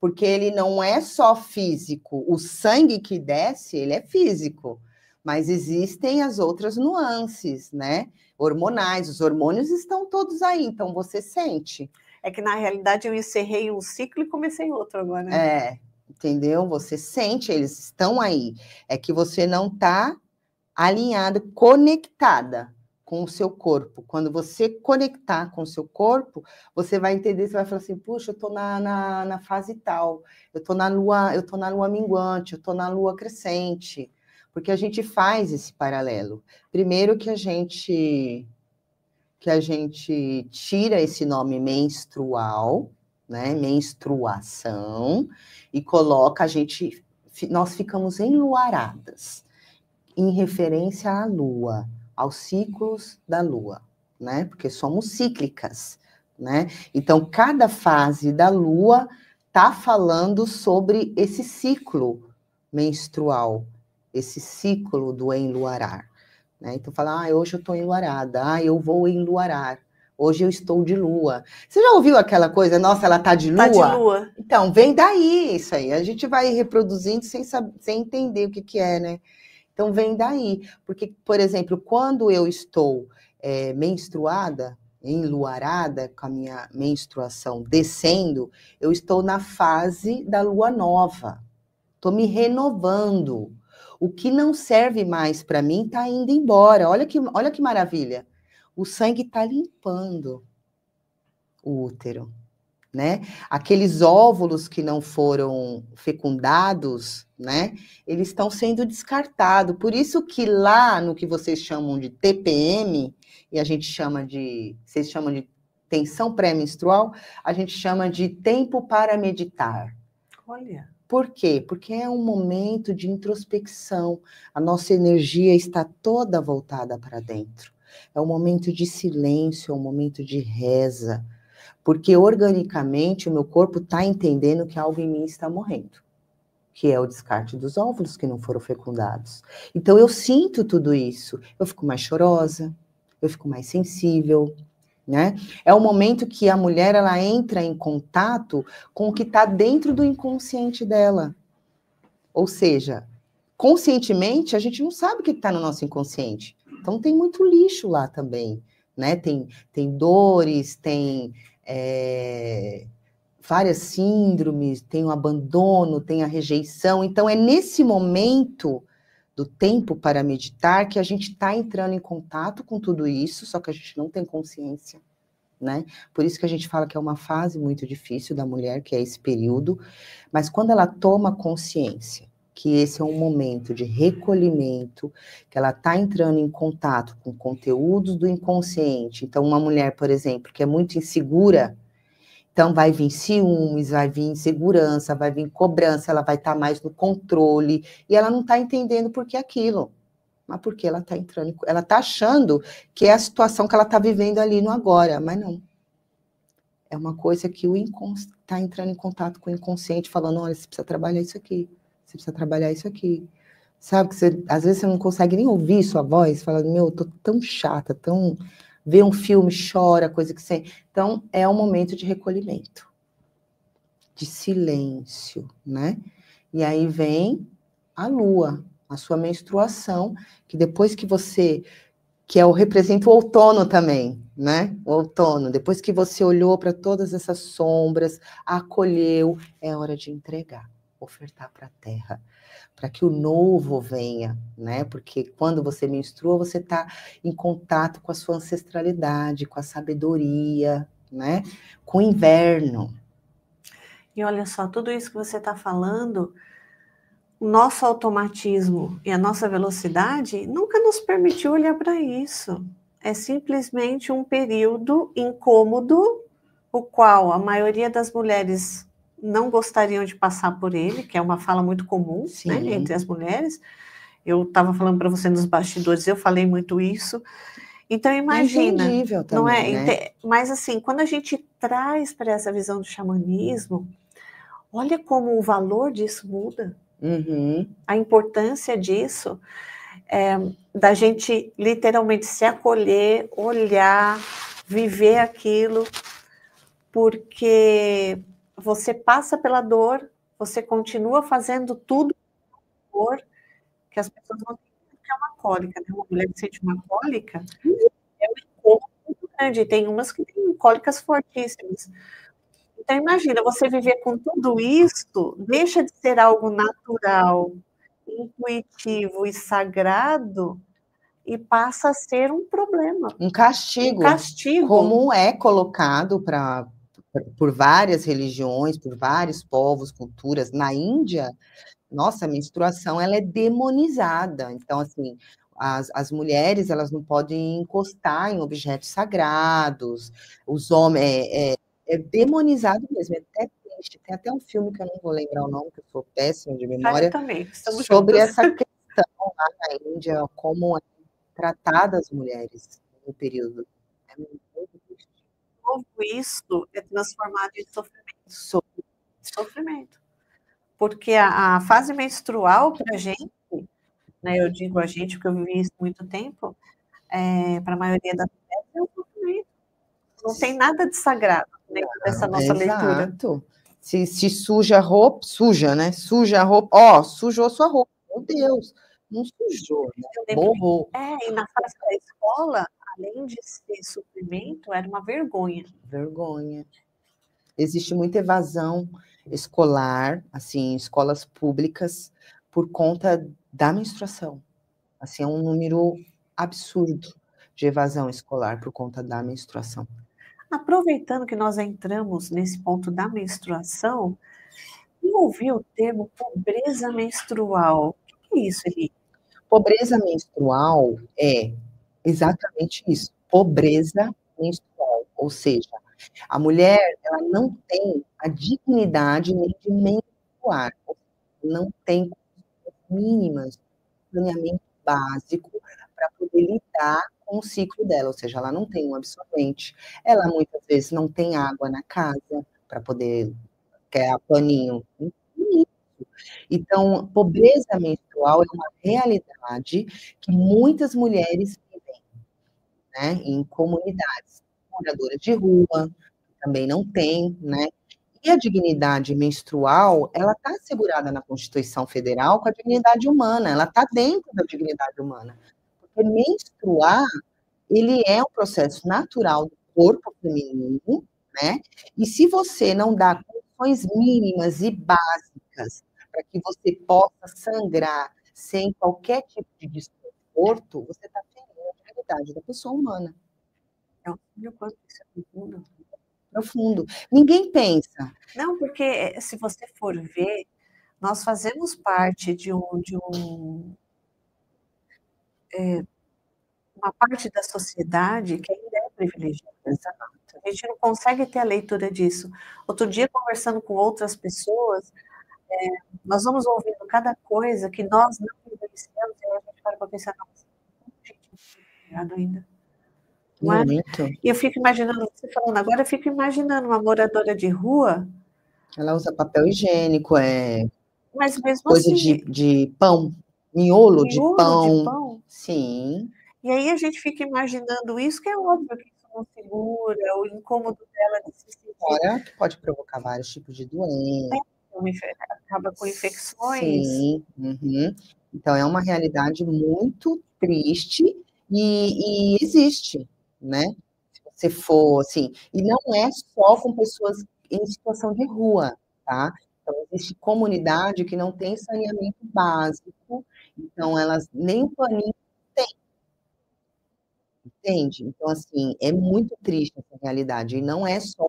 porque ele não é só físico. O sangue que desce, ele é físico, mas existem as outras nuances, né? Hormonais, os hormônios estão todos aí, então você sente. É que, na realidade, eu encerrei um ciclo e comecei outro agora, né? É, entendeu? Você sente, eles estão aí. É que você não está alinhada, conectada com o seu corpo. Quando você conectar com o seu corpo, você vai entender, você vai falar assim, puxa, eu tô na fase tal, eu tô na lua minguante, eu tô na lua crescente, porque a gente faz esse paralelo. Primeiro que a gente tira esse nome menstrual, né, menstruação, e coloca nós ficamos enluaradas, em referência à lua, aos ciclos da lua, né? Porque somos cíclicas, né? Então, cada fase da lua está falando sobre esse ciclo menstrual, esse ciclo do enluarar, né? Então, fala, hoje eu estou enluarada, eu vou enluarar, hoje eu estou de lua. Você já ouviu aquela coisa, nossa, ela está de lua? Tá de lua. Então, vem daí isso aí, a gente vai reproduzindo sem entender o que é, né? Então, vem daí. Porque, por exemplo, quando eu estou menstruada, enluarada, com a minha menstruação descendo, eu estou na fase da lua nova. Estou me renovando. O que não serve mais para mim está indo embora. Olha que maravilha. O sangue está limpando o útero, né? Aqueles óvulos que não foram fecundados, né? Eles estão sendo descartados. Por isso que lá no que vocês chamam de TPM, e a gente vocês chamam de tensão pré-menstrual, a gente chama de tempo para meditar. Olha. Por quê? Porque é um momento de introspecção. A nossa energia está toda voltada para dentro. É um momento de silêncio, é um momento de reza. Porque organicamente o meu corpo está entendendo que algo em mim está morrendo, que é o descarte dos óvulos que não foram fecundados. Então eu sinto tudo isso, eu fico mais chorosa, eu fico mais sensível, né? É o momento que a mulher ela entra em contato com o que está dentro do inconsciente dela. Ou seja, conscientemente a gente não sabe o que está no nosso inconsciente. Então tem muito lixo lá também, né? Tem dores, tem várias síndromes, tem o abandono, tem a rejeição. Então, é nesse momento do tempo para meditar que a gente está entrando em contato com tudo isso, só que a gente não tem consciência, né? Por isso que a gente fala que é uma fase muito difícil da mulher, que é esse período, mas quando ela toma consciência que esse é um momento de recolhimento, que ela está entrando em contato com conteúdos do inconsciente. Então, uma mulher, por exemplo, que é muito insegura, então vai vir ciúmes, vai vir insegurança, vai vir cobrança, ela vai estar mais no controle, e ela não está entendendo por que aquilo. Mas porque ela está entrando, ela está achando que é a situação que ela está vivendo ali no agora, mas não. É uma coisa que o inconsciente está entrando em contato com o inconsciente, falando, olha, você precisa trabalhar isso aqui. Você precisa trabalhar isso aqui. Sabe que às vezes você não consegue nem ouvir sua voz, falando, meu, eu tô tão chata, tão... Vê um filme, chora, coisa que você... Então, é um momento de recolhimento, de silêncio, né? E aí vem a lua, a sua menstruação, que depois que você... representa o outono também, né? O outono. Depois que você olhou para todas essas sombras, acolheu, é hora de entregar, ofertar para a terra, para que o novo venha, né? Porque quando você menstrua, você está em contato com a sua ancestralidade, com a sabedoria, né? Com o inverno. E olha só, tudo isso que você está falando, o nosso automatismo e a nossa velocidade nunca nos permitiu olhar para isso. É simplesmente um período incômodo, o qual a maioria das mulheres não gostariam de passar por ele, que é uma fala muito comum, né, entre as mulheres. Eu estava falando para você nos bastidores, eu falei muito isso. Então, imagina, entendível também, não é? Né? Mas assim, quando a gente traz para essa visão do xamanismo, olha como o valor disso muda. Uhum. A importância disso, da gente literalmente se acolher, olhar, viver aquilo, porque você passa pela dor, você continua fazendo tudo por dor, que as pessoas não têm que é uma cólica, né? Uma mulher que sente uma cólica é um incômodo muito grande. Tem umas que têm cólicas fortíssimas. Então, imagina, você viver com tudo isso, deixa de ser algo natural, intuitivo e sagrado, e passa a ser um problema. Um castigo. Um castigo. Como é colocado por várias religiões, por vários povos, culturas. Na Índia, nossa, a menstruação ela é demonizada. Então, assim, as mulheres elas não podem encostar em objetos sagrados, os homens é demonizado mesmo, é até triste. Tem até um filme que eu não vou lembrar o nome, que eu sou péssima de memória, também, sobre essa questão lá na Índia, como é tratada as mulheres no período. É muito triste. Como isso é transformado em sofrimento. Sofrimento. Porque a fase menstrual, para a gente, né, eu digo a gente, porque eu vivi isso muito tempo, para a maioria das mulheres é um sofrimento. Não tem nada de sagrado dentro dessa nossa leitura. Exato. Se suja a roupa, suja, né? Suja a roupa, ó, sujou sua roupa. Meu Deus, não sujou, né? Borrou. E na fase da escola, além de ser sofrimento, era uma vergonha. Vergonha. Existe muita evasão escolar, assim, em escolas públicas, por conta da menstruação. Assim, é um número absurdo de evasão escolar por conta da menstruação. Aproveitando que nós entramos nesse ponto da menstruação, eu ouvi o termo pobreza menstrual. O que é isso, Eli? Pobreza menstrual é exatamente isso, pobreza menstrual, ou seja, a mulher ela não tem a dignidade nem de menstruar, não tem mínimas, saneamento básico para poder lidar com o ciclo dela, ou seja, ela não tem um absorvente, ela muitas vezes não tem água na casa para poder quer paninho. Então, pobreza menstrual é uma realidade que muitas mulheres vivem, né, em comunidades, moradoras de rua, também não tem, né, e a dignidade menstrual, ela está assegurada na Constituição Federal com a dignidade humana, ela está dentro da dignidade humana. Porque menstruar, ele é um processo natural do corpo feminino, né? E se você não dá condições mínimas e básicas para que você possa sangrar sem qualquer tipo de desconforto, você está ferindo a dignidade da pessoa humana. Olha quanto isso é profundo. Profundo. Ninguém pensa. Não, porque se você for ver, nós fazemos parte de uma parte da sociedade que ainda é privilegiada. A gente não consegue ter a leitura disso. Outro dia, conversando com outras pessoas, nós vamos ouvindo cada coisa que nós não vivenciamos e a gente para pensar, nossa, gente, ainda. Não é? E eu fico imaginando, você falando agora, eu fico imaginando uma moradora de rua. Ela usa papel higiênico, mas mesmo coisa assim, de pão, miolo de pão. Sim. E aí a gente fica imaginando isso, que é óbvio que isso não segura, o incômodo dela de se sentir. Fora que pode provocar vários tipos de doenças. Acaba com infecções. Sim. Uhum. Então, é uma realidade muito triste e existe, né? Se você for, assim, e não é só com pessoas em situação de rua, tá? Então, existe comunidade que não tem saneamento básico, então elas nem o paninho têm. Entende? Então, assim, é muito triste essa realidade, e não é só.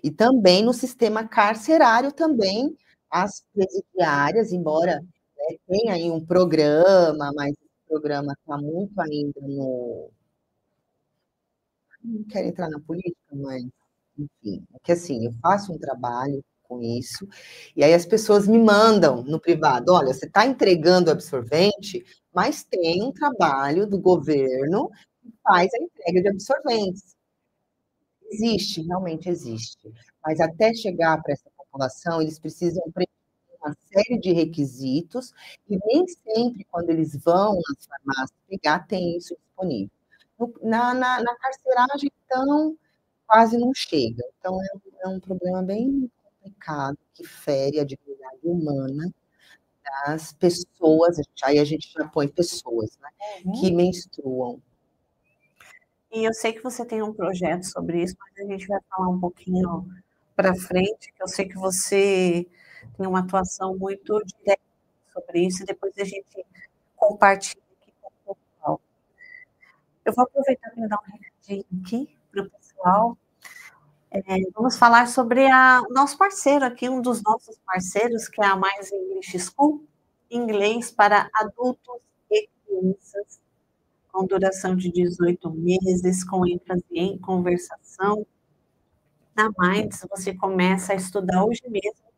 E também no sistema carcerário também, as presidiárias, embora, né, tenha aí um programa, mas esse programa está muito ainda no... Não quero entrar na política, mas, enfim, é que assim, eu faço um trabalho com isso, e aí as pessoas me mandam no privado, olha, você está entregando absorvente, mas tem um trabalho do governo que faz a entrega de absorventes. Existe, realmente existe. Mas até chegar para essa população, eles precisam preencher uma série de requisitos, e nem sempre, quando eles vão nas farmácias pegar, tem isso disponível. Na carceragem, então, quase não chega. Então, é um problema bem complicado, que fere a dignidade humana das pessoas, aí a gente já põe pessoas, né, que menstruam. E eu sei que você tem um projeto sobre isso, mas a gente vai falar um pouquinho para frente, que eu sei que você tem uma atuação muito direta sobre isso, e depois a gente compartilha aqui com o pessoal. Eu vou aproveitar para dar um recadinho aqui para o pessoal. Vamos falar sobre o nosso parceiro aqui, um dos nossos parceiros, que é a Mais English School, inglês para adultos e crianças, com duração de 18 meses, com ênfase em conversação. Na Minds, você começa a estudar hoje mesmo,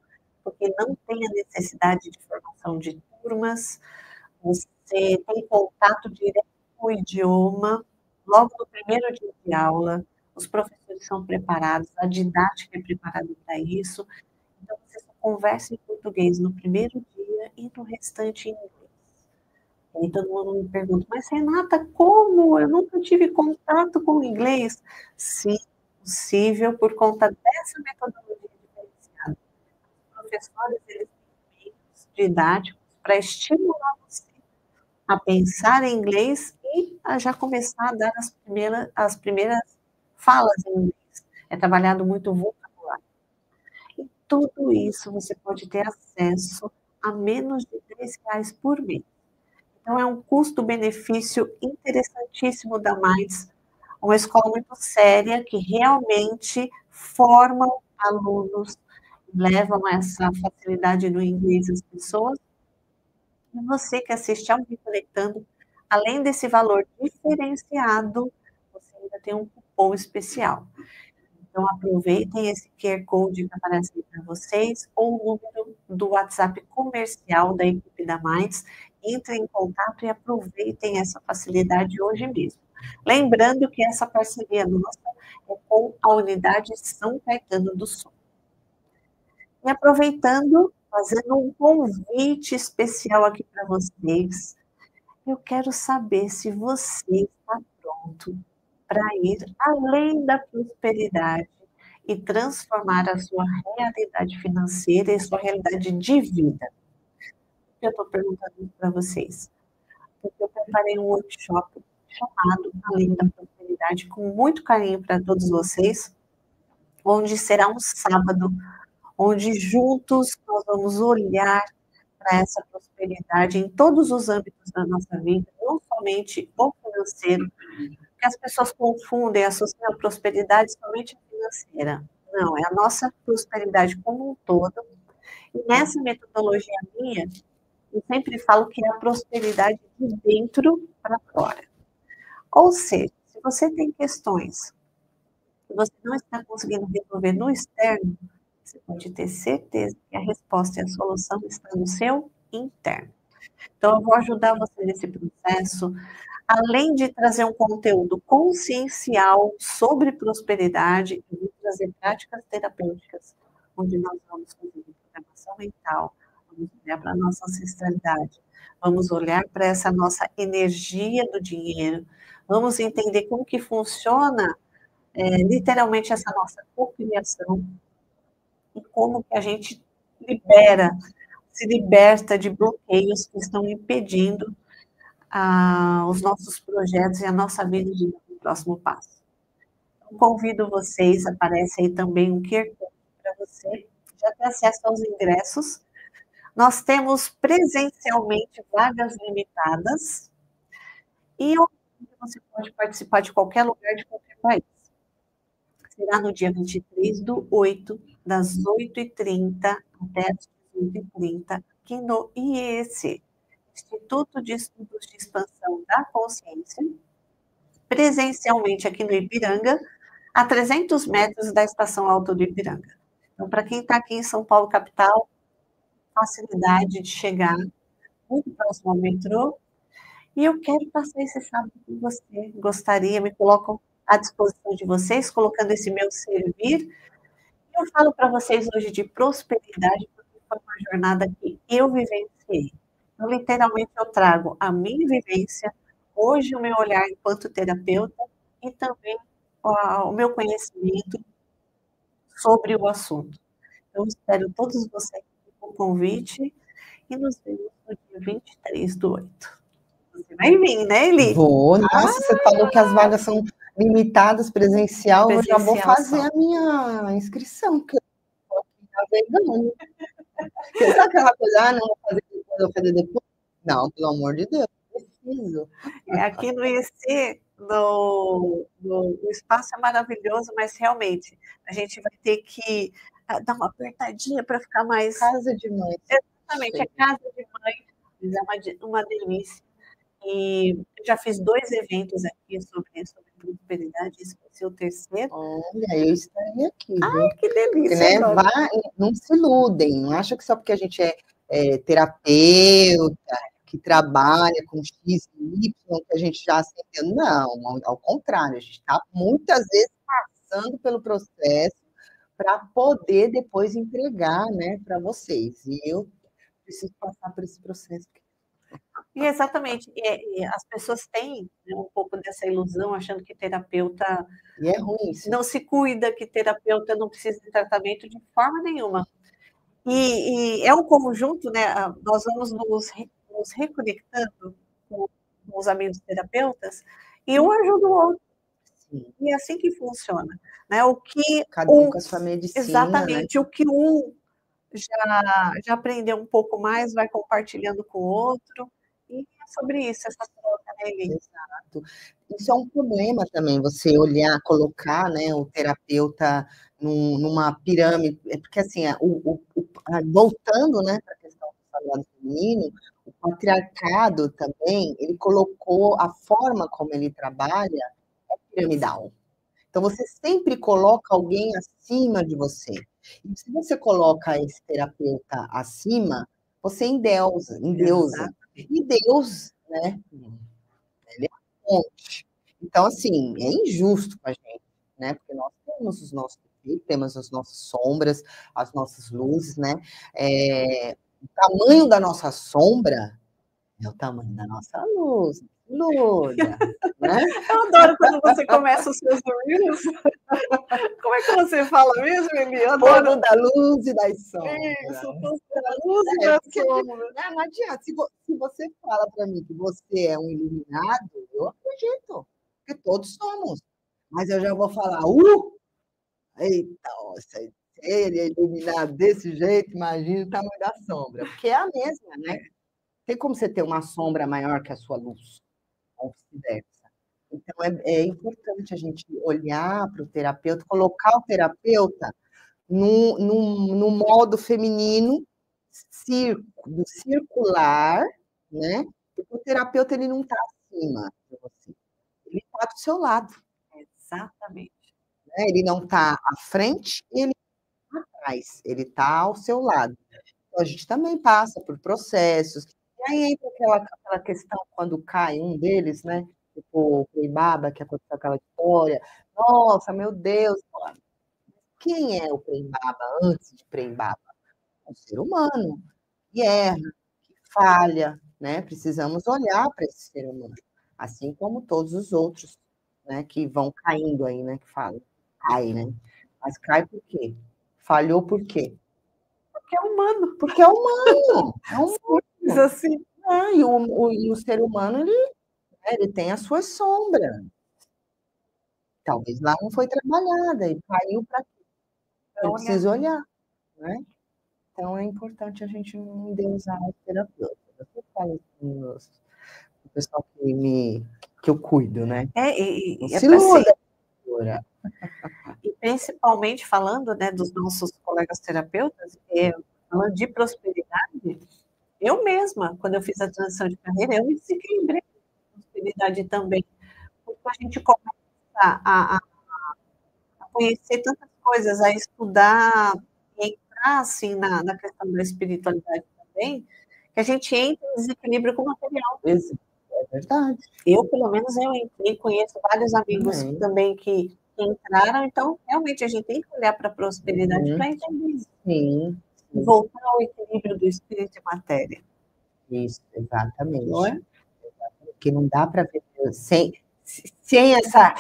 porque não tem a necessidade de formação de turmas, você tem contato direto com o idioma, logo no primeiro dia de aula, os professores são preparados, a didática é preparada para isso, então você só conversa em português no primeiro dia e no restante em inglês. E aí todo mundo me pergunta, mas Renata, como? Eu nunca tive contato com o inglês. Sim, possível por conta dessa metodologia diferenciada. Os professores, eles têm meios didáticos para estimular você a pensar em inglês e a já começar a dar as primeiras falas em inglês. É trabalhado muito o vocabulário. E tudo isso você pode ter acesso a menos de R$ 3 por mês. Então, é um custo-benefício interessantíssimo da Mais, uma escola muito séria que realmente forma alunos, levam essa facilidade do inglês às pessoas. E você que assiste ao Vivo Conectando, além desse valor diferenciado, você ainda tem um cupom especial. Então, aproveitem esse QR Code que aparece aí para vocês, ou o número do WhatsApp comercial da equipe da Mais. Entrem em contato e aproveitem essa facilidade hoje mesmo. Lembrando que essa parceria nossa é com a unidade São Caetano do Sul. E aproveitando, fazendo um convite especial aqui para vocês, eu quero saber se você está pronto para ir além da prosperidade e transformar a sua realidade financeira e sua realidade de vida. Eu estou perguntando isso para vocês, porque eu preparei um workshop chamado Além da Prosperidade, com muito carinho para todos vocês, onde será um sábado, onde juntos nós vamos olhar para essa prosperidade em todos os âmbitos da nossa vida, não somente o financeiro, porque as pessoas confundem, associam a prosperidade somente à financeira. Não, é a nossa prosperidade como um todo. E nessa metodologia minha, eu sempre falo que é a prosperidade de dentro para fora. Ou seja, se você tem questões que você não está conseguindo resolver no externo, você pode ter certeza que a resposta e a solução está no seu interno. Então, eu vou ajudar você nesse processo, além de trazer um conteúdo consciencial sobre prosperidade, eu vou trazer práticas terapêuticas, onde nós vamos fazer programação mental, vamos olhar para a nossa ancestralidade, vamos olhar para essa nossa energia do dinheiro, vamos entender como que funciona literalmente essa nossa cocriação e como que a gente se liberta de bloqueios que estão impedindo os nossos projetos e a nossa vida de dar o próximo passo. Então, convido vocês, aparece aí também um QR Code para você já ter acesso aos ingressos. Nós temos presencialmente vagas limitadas e você pode participar de qualquer lugar, de qualquer país. Será no dia 23/8, das 8h30 até as 18h30, aqui no IEC, Instituto de Estudos de Expansão da Consciência, presencialmente aqui no Ipiranga, a 300 metros da Estação Alto do Ipiranga. Então, para quem está aqui em São Paulo, capital, facilidade de chegar, muito próximo ao metrô. E eu quero passar esse sábado com você. Gostaria, me coloco à disposição de vocês, colocando esse meu servir. Eu falo para vocês hoje de prosperidade, porque foi uma jornada que eu vivenciei. Então, literalmente, eu trago a minha vivência, hoje o meu olhar enquanto terapeuta e também o meu conhecimento sobre o assunto. Eu espero todos vocês com o convite e nos vemos no dia 23/8. Você vai vir, né, Eli? Vou. Nossa, você falou que as vagas são limitadas, presencial, eu já vou fazer a minha inscrição, porque eu estou navegando. Porque sabe aquela coisa, não vou fazer depois, vou fazer depois? Não, pelo amor de Deus, preciso. Aqui no IEC, o espaço é maravilhoso, mas realmente a gente vai ter que dar uma apertadinha para ficar mais... Casa de mãe. Exatamente, é casa de mãe, é uma delícia. E eu já fiz 2 eventos aqui sobre prosperidade, esse vai ser o 3º. Olha, eu estarei aqui, viu? Ai, que delícia! Porque, não se iludem, não acha que só porque a gente é terapeuta, que trabalha com X e Y, que a gente já ascendeu. Não, ao contrário, a gente está muitas vezes passando pelo processo para poder depois entregar, né, para vocês. E eu preciso passar por esse processo. E exatamente, e as pessoas têm, né, um pouco dessa ilusão, achando que terapeuta e é ruim isso. Não se cuida, que terapeuta não precisa de tratamento de forma nenhuma. E é um conjunto, né? Nós vamos nos reconectando com os amigos terapeutas e um ajuda o outro. Sim. E é assim que funciona, né? O que cada um com a sua medicina, exatamente, né? O que um já aprendeu um pouco mais, vai compartilhando com o outro. E é sobre isso, essa troca, né, Eli? Exato. Isso é um problema também, você olhar, colocar, né, o terapeuta numa pirâmide, porque assim, voltando, né, para a questão do sagrado feminino, o patriarcado também, ele colocou a forma como ele trabalha é piramidal. Então, você sempre coloca alguém acima de você. E se você coloca esse terapeuta acima, você endeusa. E Deus, né? Ele é a fonte. Então, assim, é injusto com a gente, né? Porque nós temos os nossos defeitos, temos as nossas sombras, as nossas luzes, né? O tamanho da nossa sombra é o tamanho da nossa luz. Luda, né? Eu adoro quando você começa os seus reels. Como é que você fala mesmo, Eli? Povo da luz e das sombras. Isso, povo da luz e das sombras. Não adianta. Se você fala para mim que você é um iluminado, eu acredito, porque todos somos. Mas eu já vou falar, eita, se ele é iluminado desse jeito, imagina o tamanho da sombra. Porque é a mesma, né? Tem como você ter uma sombra maior que a sua luz, ou vice-versa. Então, é importante a gente olhar para o terapeuta, colocar o terapeuta no modo feminino, circular, né? Porque o terapeuta, ele não está acima de você, ele está do seu lado. Exatamente. Né? Ele não está à frente e ele está atrás, ele está ao seu lado. Então, a gente também passa por processos. E aí entra aquela questão quando cai um deles, né? Tipo o Prem-Baba, que aconteceu aquela história. Nossa, meu Deus! Quem é o Prem-Baba antes de Prem-Baba? É um ser humano que erra, que falha, né? Precisamos olhar para esse ser humano, assim como todos os outros, né? Que vão caindo aí, né? Que falam, cai, né? Mas cai por quê? Falhou por quê? Porque é humano. Porque é humano. É humano. Assim. E o ser humano, ele tem a sua sombra. Talvez lá não foi trabalhada e caiu para quê? Eu preciso olhar, né? Então é importante a gente não endeusar o terapeuta. Eu sempre falo com o pessoal que eu cuido, né? Não se iluda, e principalmente falando, né, dos nossos colegas terapeutas, falando de prosperidade, eu mesma, quando eu fiz a transição de carreira, eu me desequilibrei com prosperidade também, porque a gente começa a conhecer tantas coisas, a estudar, e entrar assim, na questão da espiritualidade também, que a gente entra em desequilíbrio com o material. É verdade. Eu, pelo menos, eu entrei, conheço vários amigos também que entraram, então, realmente, a gente tem que olhar para a prosperidade para entender isso. Sim. Voltar ao equilíbrio do espírito e matéria. Isso, exatamente. Não é? Porque não dá para ver sem essa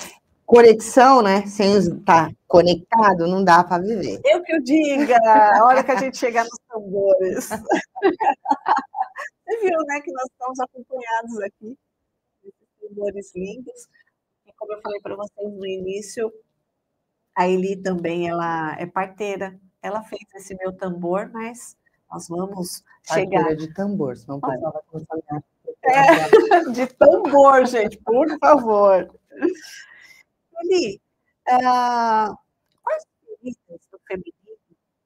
conexão, né? Sem estar conectado, não dá para viver. Eu que o diga, a hora que a gente chegar nos tambores. Você viu, né, que nós estamos acompanhados aqui, esses tambores lindos. E como eu falei para vocês no início, a Eli também, ela é parteira. Ela fez esse meu tambor, mas nós vamos chegar. Parteira de tambor, senão o pessoal vai começar a de tambor, gente, por favor. Eli, quais feridas do feminino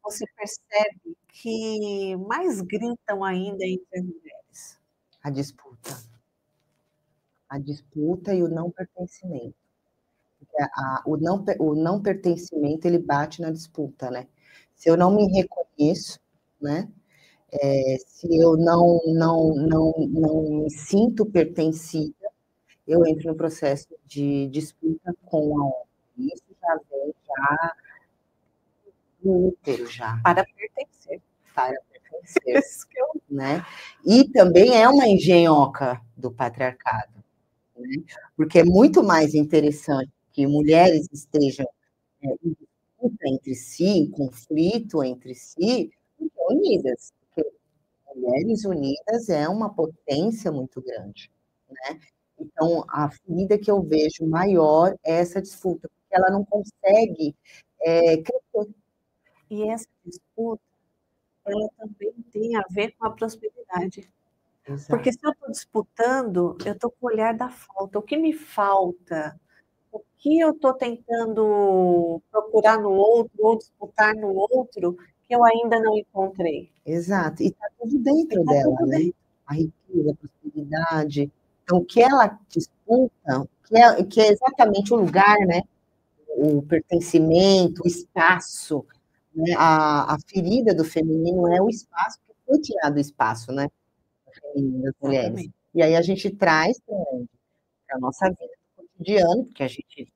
você percebe que mais gritam ainda entre as mulheres? A disputa. A disputa e o não pertencimento. O não pertencimento, ele bate na disputa, né? Se eu não me reconheço, né? Se eu não me sinto pertencida, eu entro no processo de disputa com a outra. Isso já vem já no útero, já. Para pertencer. Para pertencer, né? E também é uma engenhoca do patriarcado, né? Porque é muito mais interessante que mulheres estejam em disputa entre si, em conflito entre si, do que unidas. Porque mulheres unidas é uma potência muito grande, né? Então, a ferida que eu vejo maior é essa disputa, porque ela não consegue crescer. E essa disputa, ela também tem a ver com a prosperidade. Exato. Porque se eu estou disputando, eu estou com o olhar da falta. O que me falta? O que eu estou tentando procurar no outro ou disputar no outro que eu ainda não encontrei? Exato. E está tudo dentro dela, né? Dentro. A riqueza, a prosperidade. Então, o que ela disputa, que é exatamente o lugar, né? O pertencimento, o espaço. Né? A ferida do feminino é o espaço, que foi tirado o espaço, né? Das mulheres. E aí a gente traz para a nossa vida cotidiana, porque a gente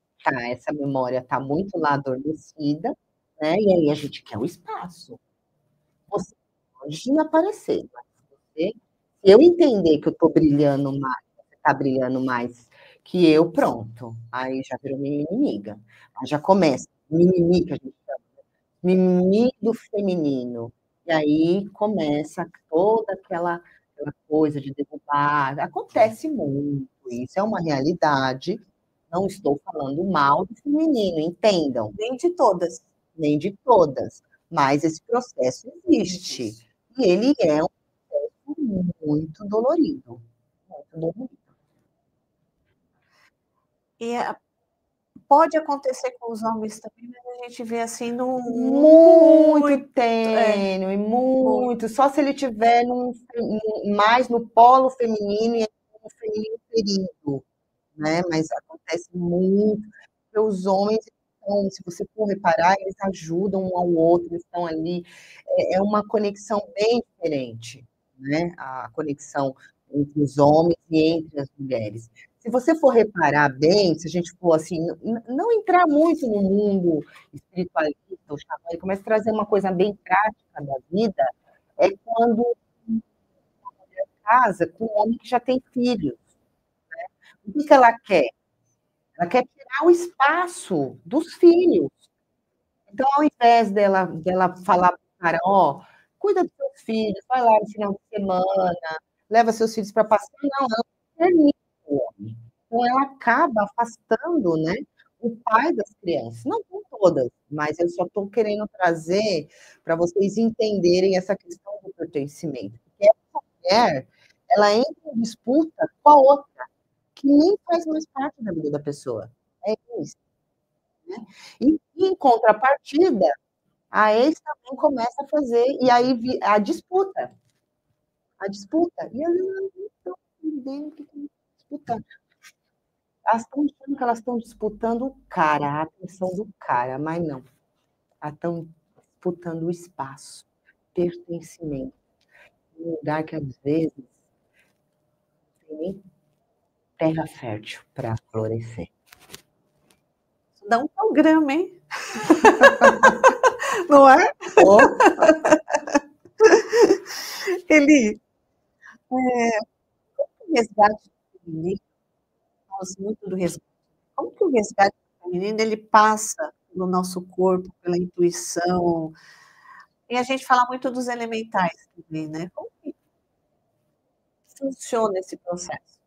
essa memória está muito lá adormecida, né? E aí a gente quer o espaço. Você pode aparecer, mas se eu entender que eu estou brilhando mais, você está brilhando mais que eu, pronto. Aí já virou minha inimiga. Aí já começa, mimimi que a gente chama, mimimi do feminino. E aí começa toda aquela coisa de derrubar. Acontece muito, isso é uma realidade. Não estou falando mal do feminino, entendam. Nem de todas. Nem de todas. Mas esse processo existe. E ele é um processo muito dolorido. Muito dolorido. E pode acontecer com os homens também, mas a gente vê assim no muito tênue, muito. Só se ele tiver mais no polo feminino e no feminino ferido, né? Mas acontece muito. Porque os homens, então, se você for reparar, eles ajudam um ao outro, eles estão ali. É uma conexão bem diferente, né? A conexão entre os homens e entre as mulheres. Se você for reparar bem, se a gente for assim, não entrar muito no mundo espiritualista, ou xamânico, mas trazer uma coisa bem prática da vida, é quando uma mulher casa com um homem que já tem filhos. Né? O que ela quer? Ela quer tirar o espaço dos filhos. Então, ao invés dela falar para o cara, ó, cuida dos seus filhos, vai lá no final de semana, leva seus filhos para passear, não, ela permite o homem. Então, ela acaba afastando, né, o pai das crianças. Não com todas, mas eu só estou querendo trazer para vocês entenderem essa questão do pertencimento. Porque essa mulher, ela entra em disputa com a outra, que nem faz mais parte da vida da pessoa. É isso. Né? E em contrapartida, a ex também começa a fazer, e aí a disputa. A disputa. E elas não estão entendendo o que estão disputando. Elas estão achando que elas estão disputando o cara, a atenção do cara, mas não. Elas estão disputando o espaço, pertencimento. Um lugar que, às vezes, não tem nem terra fértil para florescer. Dá um programa, hein? Não é? Oh. Eli, o resgate feminino, nós muito do resgate. Como que o resgate feminino, ele passa no nosso corpo, pela intuição. E a gente fala muito dos elementais também, né? Como que funciona esse processo?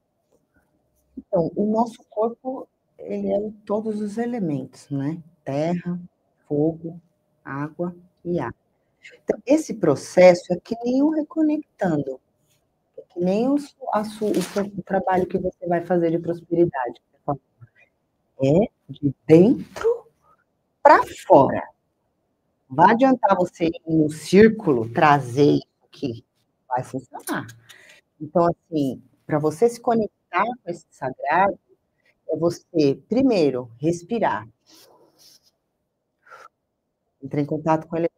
Então, o nosso corpo, ele é todos os elementos, né? Terra, fogo, água e ar. Então, esse processo é que nem o reconectando, é que nem o trabalho que você vai fazer de prosperidade. É de dentro para fora. Vai adiantar você ir no círculo trazer isso aqui? Vai funcionar. Então, assim, para você se conectar com esse sagrado, é você, primeiro, respirar. Entrar em contato com ele.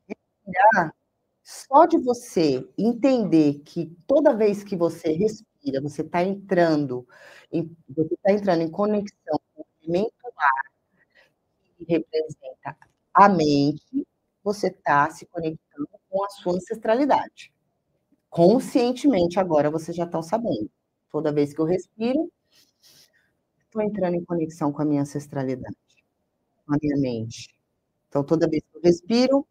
Respirar, só de você entender que toda vez que você respira, você está entrando em conexão com o elemento que representa a mente, você está se conectando com a sua ancestralidade. Conscientemente, agora vocês já estão sabendo. Toda vez que eu respiro, estou entrando em conexão com a minha ancestralidade, com a minha mente. Então, toda vez que eu respiro,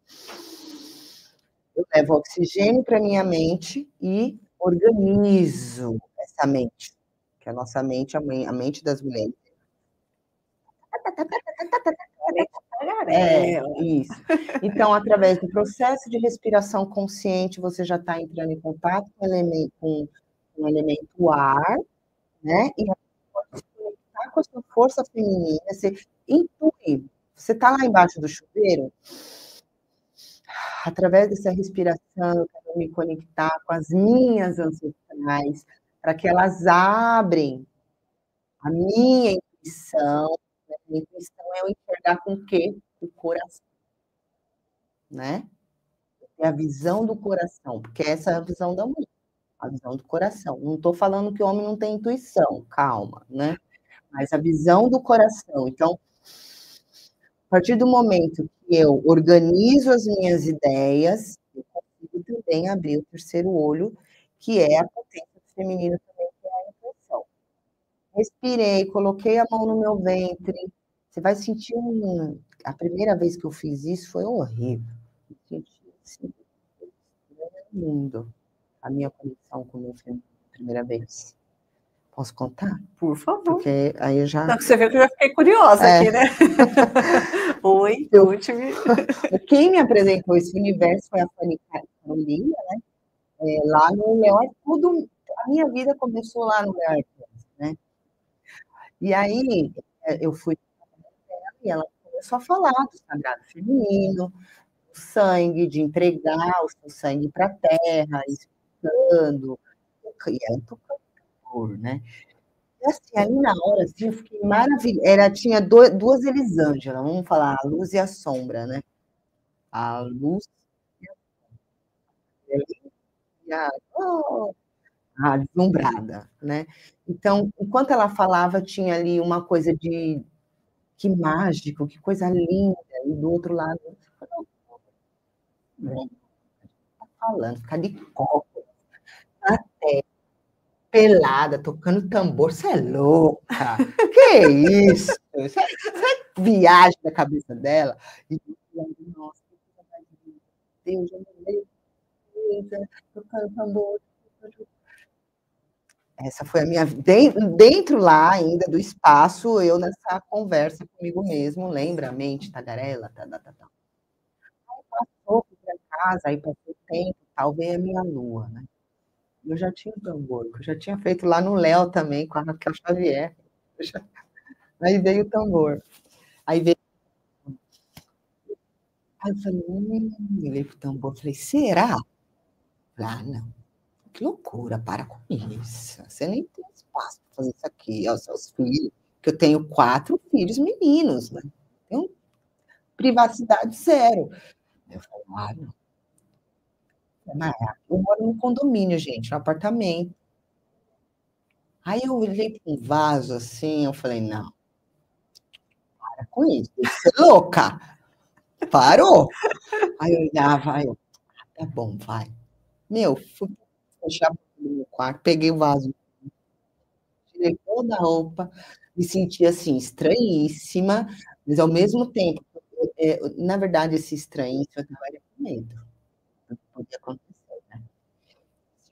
eu levo oxigênio para a minha mente e organizo essa mente, que a nossa mente, a mente das mulheres. Isso. Então, através do processo de respiração consciente, você já está entrando em contato com o elemento ar, né? E pode se conectar com a sua força feminina, você intui. Você está lá embaixo do chuveiro, através dessa respiração, eu quero me conectar com as minhas ancestrais, para que elas abrem a minha intuição. A minha intuição é eu enxergar com o quê? O coração, né? É a visão do coração, porque essa é a visão da mulher, a visão do coração. Não estou falando que o homem não tem intuição, calma, né? Mas a visão do coração. Então, a partir do momento que eu organizo as minhas ideias, eu consigo também abrir o terceiro olho, que é a potência feminina também, que é a intuição. Respirei, coloquei a mão no meu ventre. Você vai sentir A primeira vez que eu fiz isso foi horrível. Eu senti assim, lindo a minha conexão com o meu filho a primeira vez. Posso contar? Por favor. Porque aí eu já. Não, você viu que eu já fiquei curiosa aqui, né? Oi, conte-me. Quem me apresentou esse universo foi a Fanny Carolina, né? Lá no Leão, a minha vida começou lá no Leão, né? E aí eu fui e ela começou a falar do sagrado feminino, do sangue, de entregar o seu sangue para a terra, explicando, e ela tocando, né? E assim, ali na hora, assim, eu fiquei maravilhada. Tinha duas Elisângela, vamos falar, a luz e a sombra, né? A luz e a deslumbrada, né? Então, enquanto ela falava, tinha ali uma coisa de que mágico, que coisa linda, e do outro lado, né? Tá falando, ficar de copo, até pelada, tocando tambor, você é louca, que isso? Isso é viagem da cabeça dela. E nossa, Deus, eu não vejo, tocando tambor. Essa foi a minha dentro lá ainda do espaço, eu nessa conversa comigo mesmo, lembra a mente tagarela, tá. Aí passou, fui para casa, aí passou o tempo, tal, veio a minha lua, né? Eu já tinha o tambor, que eu já tinha feito lá no Léo também, com a Raquel Xavier. Aí veio o tambor. Aí veio. Aí eu falei, olhei pro tambor, falei, será? Ah, não. Que loucura, para com isso. Você nem tem espaço para fazer isso aqui, aos seus filhos, que eu tenho 4 filhos meninos, né? Tenho privacidade zero. Eu falei, ah, não. Eu moro num condomínio, gente, num apartamento. Aí eu olhei para um vaso assim, eu falei, não, para com isso, você é louca. Parou. Aí eu olhava, aí eu, tá bom, vai. Meu, fui fechar no meu quarto, peguei o vaso, tirei toda a roupa, me senti, assim, estranhíssima, mas ao mesmo tempo, na verdade, esse estranhíssimo, eu estava com medo do que podia acontecer, né.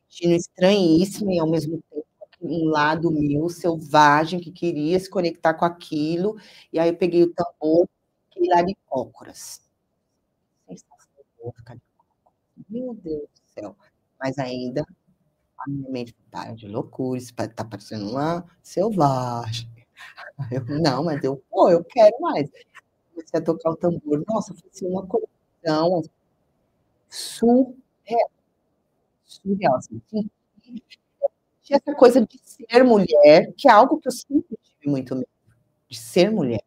Sentindo estranhíssima e ao mesmo tempo um lado meu selvagem que queria se conectar com aquilo, e aí eu peguei o tambor, fiquei lá de cócoras. Sensação ficar de cócoras. Meu Deus do céu. Mas ainda a minha mente: "Para de loucura, isso tá parecendo uma selvagem". Aí eu: "Não, mas eu vou, eu quero mais". Comecei a tocar o tambor. Nossa, foi assim uma conexão surreal, surreal, assim, tinha essa coisa de ser mulher, que é algo que eu sempre tive muito medo, de ser mulher,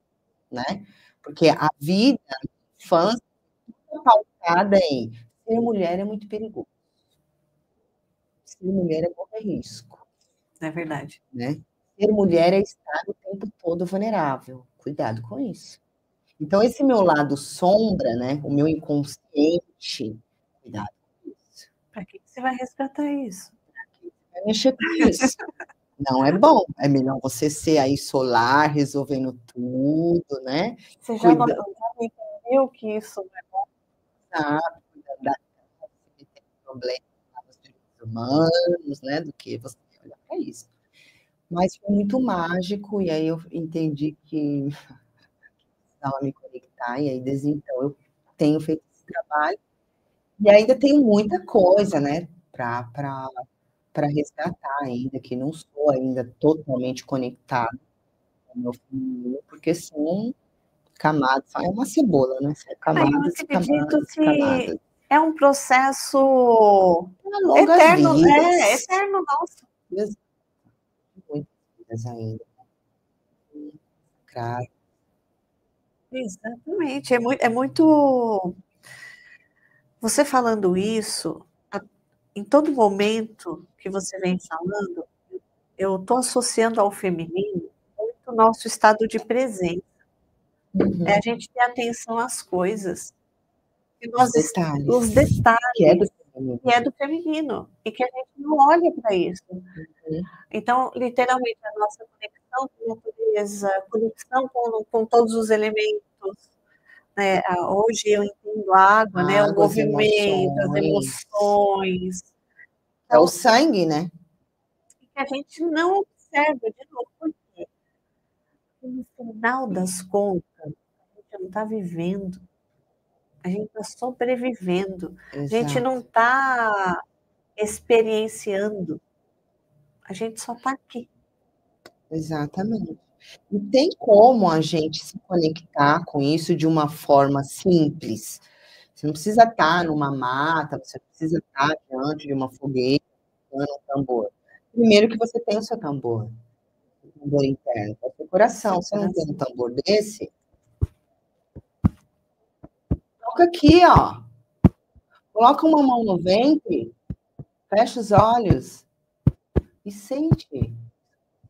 né, porque a vida, a infância, é pautada em ser mulher é muito perigoso, ser mulher é correr risco, É verdade. né, ser mulher é estar o tempo todo vulnerável, cuidado com isso. Então esse meu lado sombra, né, o meu inconsciente, cuidado com isso, Para que você vai resgatar isso? vai mexer com isso. Não é bom, é melhor você ser aí solar, resolvendo tudo, né, Você já não cuidando, já entendeu que isso cuidando da casa, se tem problema com os direitos humanos, né, do que você olhar pra isso. Mas foi muito mágico, e aí eu entendi que precisava me conectar, e aí desde então eu tenho feito esse trabalho, e ainda tenho muita coisa, né, pra resgatar ainda, que não sou ainda totalmente conectada com o meu feminino, porque são camadas, é uma cebola, né, são eu camadas e acredito camadas e que camadas. é um processo Longas eterno, vidas, eterno nosso. vidas, muitas vidas ainda, claro. Exatamente, é muito você falando isso, em todo momento que você vem falando, eu estou associando ao feminino muito o nosso estado de presença. É a Uhum. gente ter atenção às coisas, que Os nós os detalhes, que é do detalhes, feminino. que é do feminino, e que a gente não olha para isso. Uhum. Então, literalmente, a nossa conexão com a natureza, conexão com todos os elementos, né, hoje eu entendo a água, né, o Água, as movimento, as emoções, emoções, é o então, sangue, né. que a gente não observa de novo, porque no final das contas, a gente não está vivendo, a gente está sobrevivendo, a gente não Exato, está experienciando, a gente só está aqui. exatamente. E tem como a gente se conectar com isso de uma forma simples. Você não precisa estar numa mata, você não precisa estar diante de uma fogueira, tocando um tambor. Primeiro que você tem o seu tambor, o tambor interno, que é o seu coração. Seu Você não tem um coração. tambor desse, toca aqui, ó. Coloca uma mão no ventre, fecha os olhos e sente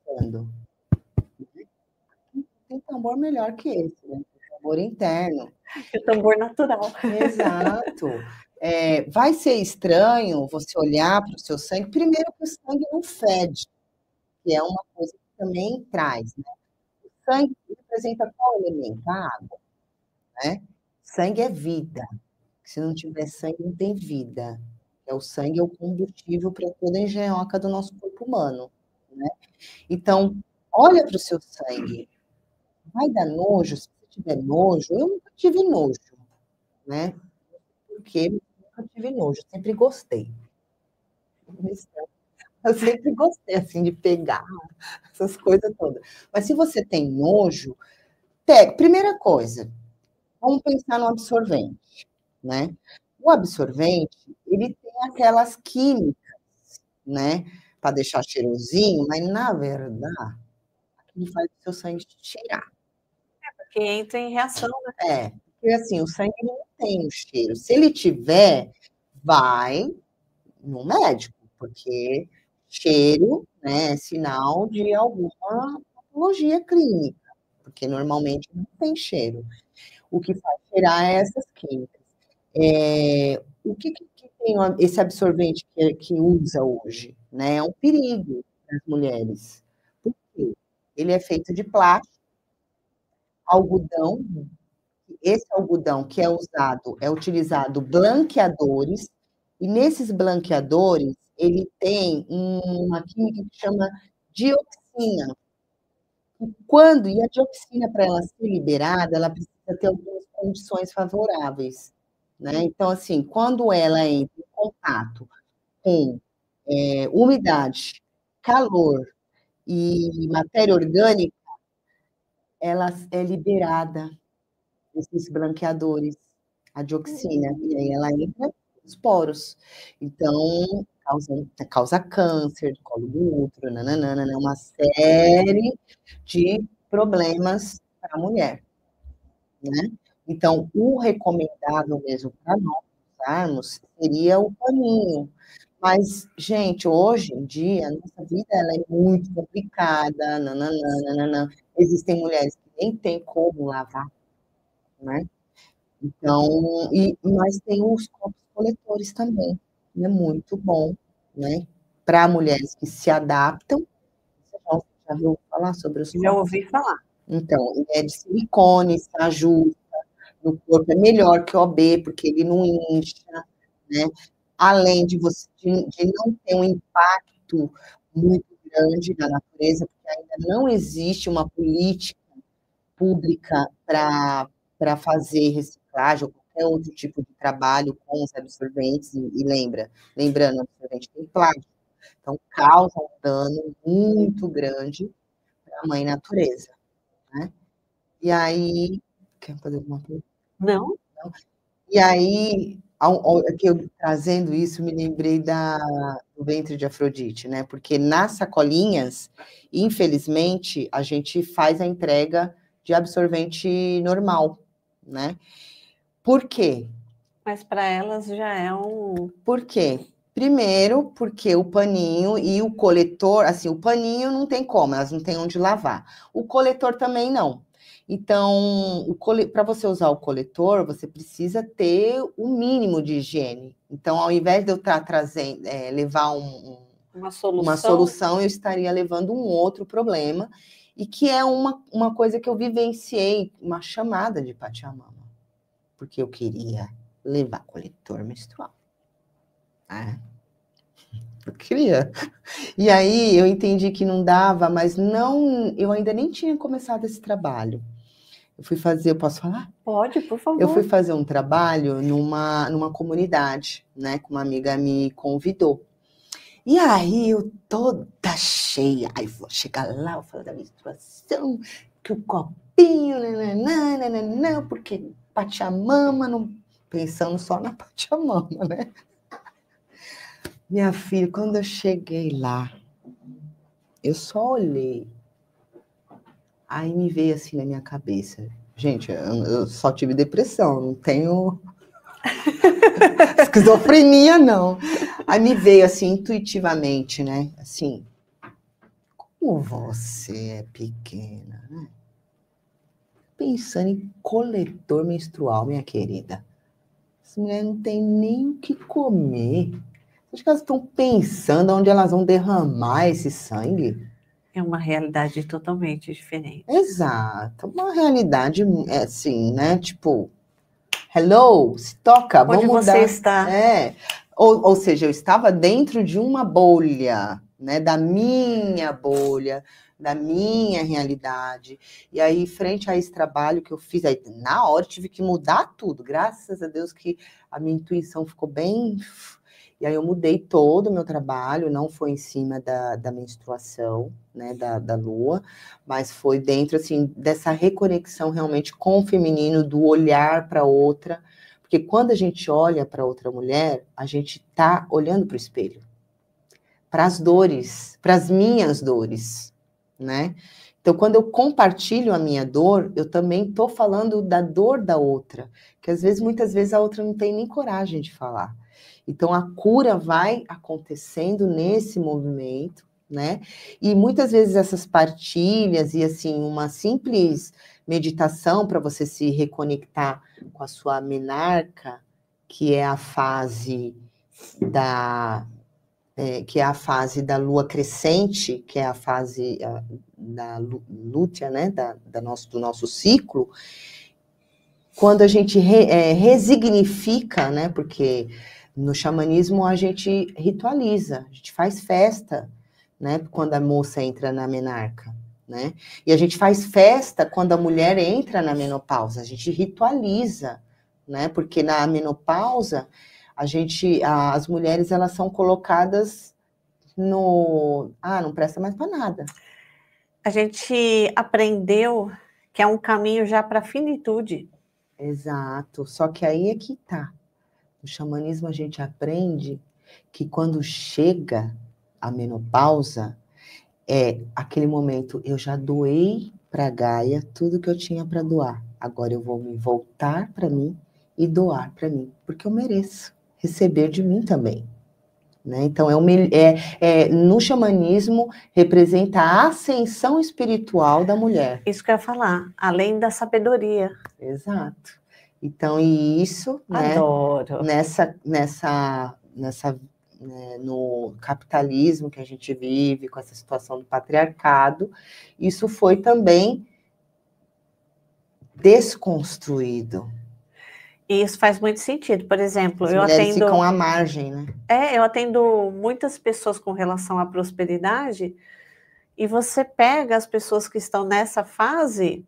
quando. Tem tambor melhor que esse, né? Tambor interno. O tambor natural. Exato. Vai ser estranho você olhar para o seu sangue, primeiro que o sangue não fede, que é uma coisa que também traz, né. O sangue representa qual elemento? A água, né. Sangue é vida. Se não tiver sangue, não tem vida. O sangue é o combustível para toda a engenhoca do nosso corpo humano, né. Então, olha para o seu sangue. Vai dar nojo? Se você tiver nojo, eu nunca tive nojo, né, porque nunca tive nojo, sempre gostei. Eu sempre gostei, assim, de pegar, essas coisas todas. Mas se você tem nojo, pega primeira coisa, vamos pensar no absorvente, né. O absorvente, ele tem aquelas químicas, né, para deixar cheirosinho, mas na verdade, aquilo faz o seu sangue cheirar. Que entra em reação, né. É, porque assim, o sangue não tem o cheiro. Se ele tiver, vai no médico, porque cheiro, né, é sinal de alguma patologia clínica, porque normalmente não tem cheiro. O que faz cheirar é essas químicas. O que tem esse absorvente que usa hoje, né, é um perigo para as mulheres. Por Ele é feito de plástico, algodão. Esse algodão que é utilizado blanqueadores, e nesses blanqueadores, ele tem uma química que chama dioxina. E a dioxina, para ela ser liberada, ela precisa ter algumas condições favoráveis, né? Então, assim, quando ela entra em contato com umidade, calor e matéria orgânica, ela é liberada, esses blanqueadores, a dioxina, e aí ela entra nos poros. Então, causa câncer do colo do útero, uma série de problemas para a mulher, né? Então, o recomendável mesmo para nós usarmos seria o paninho. Mas, gente, hoje em dia, a nossa vida ela é muito complicada, existem mulheres que nem têm como lavar, né? Então, mas tem os copos coletores também, é muito bom, né? Para mulheres que se adaptam. Você já ouviu falar sobre os Já copos? ouvi falar. Então, ele é de silicone, se ajusta no corpo, é melhor que o OB, porque ele não incha, né? Além de não ter um impacto muito grande na natureza, porque ainda não existe uma política pública para fazer reciclagem ou qualquer outro tipo de trabalho com os absorventes, lembrando, o absorvente tem plástico, então causa um dano muito grande para a mãe natureza, né? E aí, quer fazer alguma pergunta? Não? E aí, que eu trazendo isso, me lembrei do ventre de Afrodite, né? Porque nas sacolinhas, infelizmente, a gente faz a entrega de absorvente normal, né? Por quê? Mas para elas já é um... Por quê? Primeiro, porque o paninho e o coletor, assim, o paninho não tem como, elas não têm onde lavar. O coletor também não. Então, para você usar o coletor, você precisa ter o mínimo de higiene. Então, ao invés de eu estar trazendo, levar uma solução, eu estaria levando um outro problema, e que é uma coisa que eu vivenciei, uma chamada de Pachamama, porque eu queria levar coletor menstrual. Eu queria. E aí eu entendi que não dava, mas eu ainda nem tinha começado esse trabalho. Eu posso falar? Pode, por favor. Eu fui fazer um trabalho numa comunidade, né, que uma amiga me convidou. E aí eu toda cheia, aí vou chegar lá, vou falar da menstruação, que o copinho, porque Pachamama, não, pensando só na Pachamama, né? Minha filha, quando eu cheguei lá, eu só olhei, aí me veio assim na minha cabeça. Gente, eu só tive depressão, não tenho esquizofrenia, não. Aí me veio assim, intuitivamente, né? Assim, como você é pequena, né? Pensando em coletor menstrual, minha querida. Essa mulher não tem nem o que comer. Acho que elas estão pensando onde elas vão derramar esse sangue. É uma realidade totalmente diferente. Exato. Uma realidade, assim, né? Tipo, hello, se toca, vamos mudar. Onde você está? Ou seja, eu estava dentro de uma bolha, né? Da minha bolha, da minha realidade. E aí, frente a esse trabalho que eu fiz, aí, na hora eu tive que mudar tudo. Graças a Deus que a minha intuição ficou bem... E aí eu mudei todo o meu trabalho, não foi em cima da menstruação, né, da lua, mas foi dentro, assim, dessa reconexão realmente com o feminino, do olhar para outra, porque quando a gente olha para outra mulher, a gente está olhando para o espelho, para as dores, para as minhas dores, né? Então, quando eu compartilho a minha dor, eu também estou falando da dor da outra, que às vezes, muitas vezes, a outra não tem nem coragem de falar. Então, a cura vai acontecendo nesse movimento, né? E muitas vezes essas partilhas e, assim, uma simples meditação para você se reconectar com a sua menarca, que é a fase da lua crescente, que é a fase lútea, né, do nosso ciclo, quando a gente resignifica, né, porque no xamanismo a gente ritualiza, a gente faz festa, né, quando a moça entra na menarca, né, e a gente faz festa quando a mulher entra na menopausa, a gente ritualiza, né, porque na menopausa as mulheres elas são colocadas não presta mais para nada. A gente aprendeu que é um caminho já para a finitude. Exato, só que aí é que tá. No xamanismo a gente aprende que quando chega a menopausa, é aquele momento, eu já doei para Gaia tudo que eu tinha para doar. Agora eu vou me voltar para mim e doar para mim, porque eu mereço receber de mim também. Né? Então, no xamanismo, representa a ascensão espiritual da mulher. Isso que eu ia falar, além da sabedoria. Exato. Então, e isso, Adoro. Né, no capitalismo que a gente vive, com essa situação do patriarcado, isso foi também desconstruído. E isso faz muito sentido. Por exemplo, as mulheres ficam à margem, né? Eu atendo muitas pessoas com relação à prosperidade, e você pega as pessoas que estão nessa fase,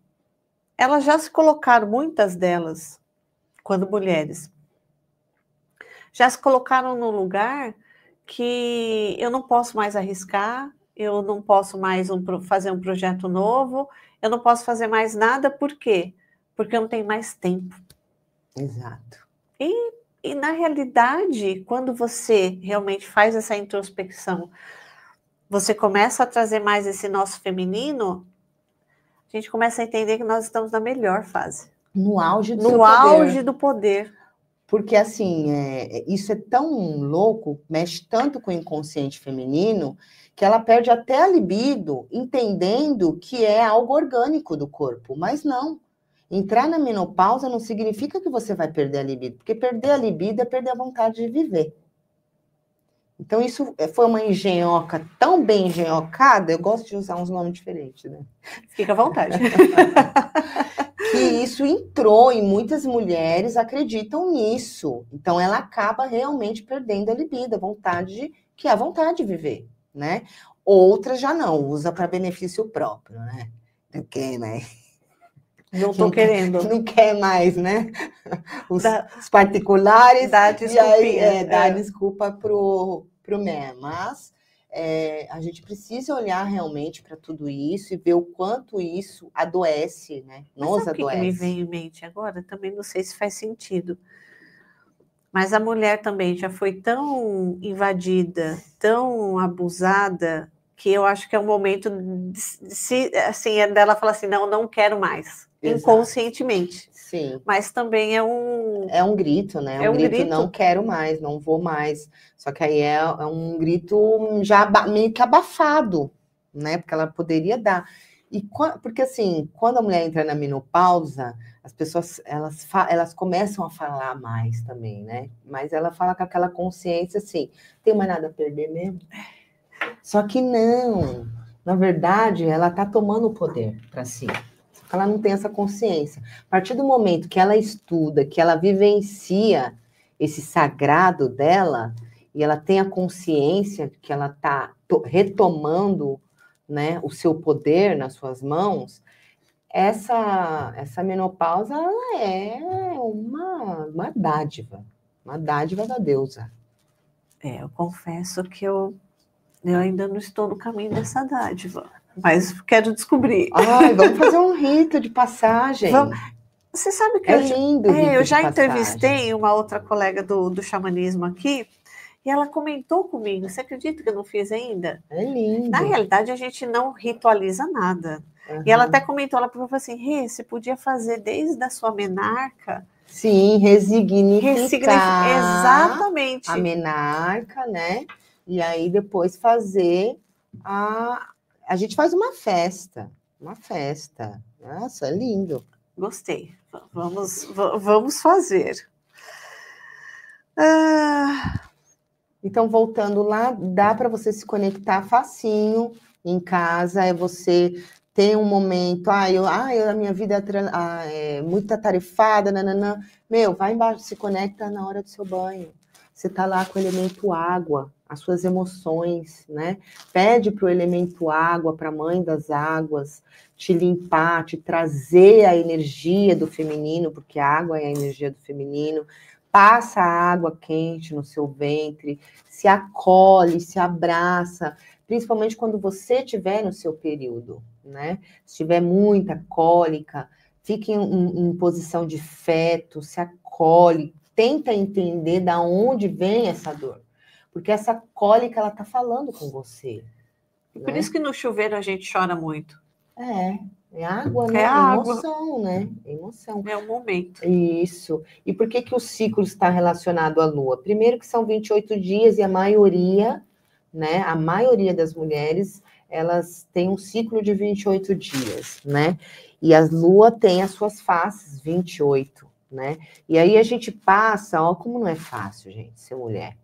elas já se colocaram, muitas delas, quando mulheres, já se colocaram no lugar que eu não posso mais arriscar, eu não posso mais fazer um projeto novo, eu não posso fazer mais nada, por quê? Porque eu não tenho mais tempo. Exato. E na realidade, quando você realmente faz essa introspecção, você começa a trazer mais esse nosso feminino, a gente começa a entender que nós estamos na melhor fase. No auge do No auge do poder. Porque, assim, isso é tão louco, mexe tanto com o inconsciente feminino, que ela perde até a libido, entendendo que é algo orgânico do corpo. Mas não. Entrar na menopausa não significa que você vai perder a libido, porque perder a libido é perder a vontade de viver. Então, isso foi uma engenhoca tão bem engenhocada, eu gosto de usar uns nomes diferentes, né? Fica à vontade. Que isso entrou e muitas mulheres acreditam nisso. Então, ela acaba realmente perdendo a libido, que é a vontade de viver, né? Outras já não, usa para benefício próprio, né? Não quer mais. Não tô querendo. Não quer mais, né? Os particulares. Dá desculpinha. E aí, dá desculpa pro MER. Mas a gente precisa olhar realmente para tudo isso e ver o quanto isso adoece, né? Nos adoece. O que me vem em mente agora? Também não sei se faz sentido. Mas a mulher também já foi tão invadida, tão abusada, que eu acho que é o momento dela falar assim, não quero mais. Exato. Inconscientemente. Sim. Mas também é um grito, né? É um grito, não quero mais, não vou mais. Só que aí é um grito já meio que abafado, né? Porque ela poderia dar. Porque assim, quando a mulher entra na menopausa, as pessoas elas começam a falar mais também, né? Mas ela fala com aquela consciência assim, tem mais nada a perder mesmo? Só que não. Na verdade, ela tá tomando o poder para si. Ela não tem essa consciência. A partir do momento que ela estuda, que ela vivencia esse sagrado dela, e ela tem a consciência de que ela está retomando, né, o seu poder nas suas mãos, essa menopausa ela é uma dádiva da deusa. Eu confesso que eu ainda não estou no caminho dessa dádiva. Mas quero descobrir. Ai, vamos fazer um rito de passagem. Você sabe que lindo. Eu já entrevistei uma outra colega do xamanismo aqui, e ela comentou comigo. Você acredita que eu não fiz ainda? É lindo. Na realidade, a gente não ritualiza nada. Uhum. E ela até comentou, ela falou assim, você podia fazer desde a sua menarca. Sim, ressignificar. Exatamente. A menarca, né? E aí depois fazer a gente faz uma festa. Nossa, é lindo. Gostei. Vamos fazer. Então, voltando lá, dá para você se conectar facinho em casa é você ter um momento, a minha vida é muito atarefada, nananã. Meu, vai embaixo, se conecta na hora do seu banho. Você tá lá com o elemento água, as suas emoções, né? Pede para o elemento água, para a mãe das águas, te limpar, te trazer a energia do feminino, porque a água é a energia do feminino. Passa a água quente no seu ventre, se acolhe, se abraça, principalmente quando você estiver no seu período, né? Se tiver muita cólica, fique em posição de feto, se acolhe, tenta entender da onde vem essa dor. Porque essa cólica, ela tá falando com você. E por isso que no chuveiro a gente chora muito. É água, né? É água. Emoção, né? Emoção. É o momento. Isso. E por que o ciclo está relacionado à Lua? Primeiro que são 28 dias e a maioria, né? A maioria das mulheres, elas têm um ciclo de 28 dias, né? E a Lua tem as suas faces, 28, né? E aí a gente passa, ó, como não é fácil, gente, ser mulher,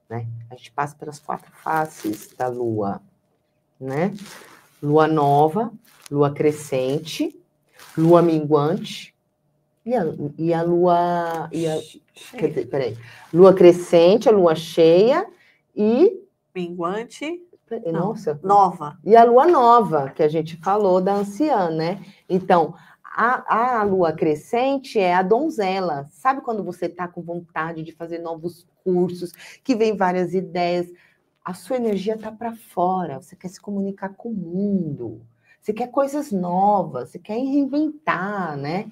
né? A gente passa pelas 4 faces da Lua, né? Lua nova, lua crescente, lua minguante e a lua... quer dizer, peraí. Lua crescente, a lua cheia e... Minguante. Nossa. Nova. E a lua nova, que a gente falou da anciã, né? Então, a lua crescente é a donzela. Sabe quando você está com vontade de fazer novos cursos, que vem várias ideias... A sua energia está para fora, você quer se comunicar com o mundo, você quer coisas novas, você quer reinventar, né?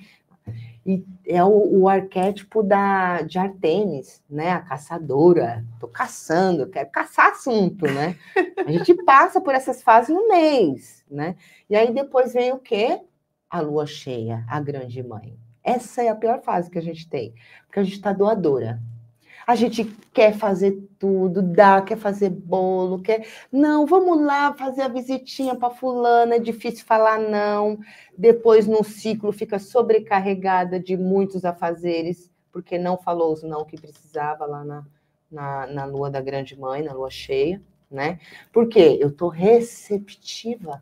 E é o arquétipo de Artemis, né? A caçadora. Estou caçando, quero caçar assunto, né? A gente passa por essas fases no mês, né? E aí depois vem o quê? A lua cheia, a grande mãe. Essa é a pior fase que a gente tem, porque a gente está doadora. A gente quer fazer tudo, quer fazer bolo, quer... Não, vamos lá fazer a visitinha para fulana, é difícil falar não. Depois, no ciclo, fica sobrecarregada de muitos afazeres, porque não falou os não que precisava lá na lua da grande mãe, na lua cheia, né? Por quê? Eu estou receptiva.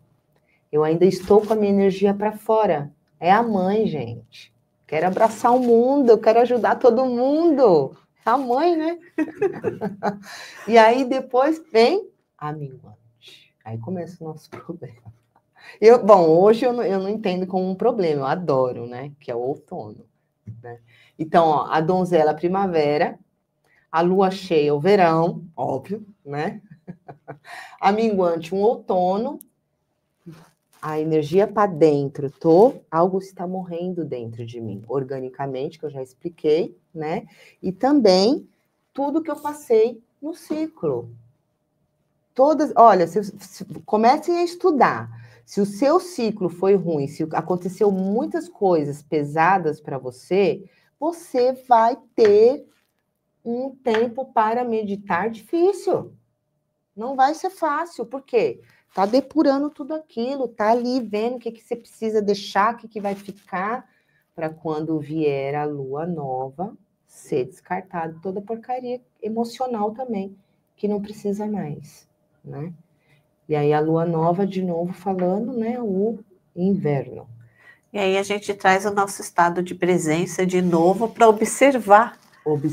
Eu ainda estou com a minha energia para fora. É a mãe, gente. Quero abraçar o mundo, eu quero ajudar todo mundo. A mãe, né? E aí depois vem a minguante. Aí começa o nosso problema. Hoje eu não entendo como um problema, eu adoro, né? Que é o outono. Né? Então, ó, a donzela, a primavera, a lua cheia, o verão, óbvio, né? A minguante, um outono, a energia para dentro, algo está morrendo dentro de mim, organicamente, que eu já expliquei, né? E também tudo que eu passei no ciclo. Olha, comecem a estudar. Se o seu ciclo foi ruim, se aconteceu muitas coisas pesadas para você, você vai ter um tempo para meditar difícil. Não vai ser fácil. Por quê? Tá depurando tudo aquilo, tá ali vendo o que você precisa deixar, o que vai ficar, para quando vier a lua nova, ser descartado toda a porcaria emocional também, que não precisa mais, né? E aí a lua nova, de novo falando, né, o inverno. E aí a gente traz o nosso estado de presença de novo para observar.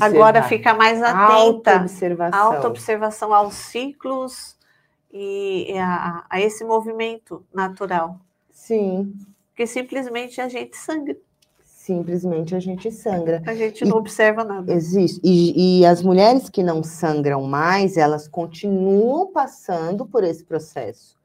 Agora fica mais atenta. Autoobservação aos ciclos e a esse movimento natural. Sim. Porque simplesmente a gente sangra. Simplesmente a gente sangra. A gente não observa nada. Existe. E as mulheres que não sangram mais, elas continuam passando por esse processo.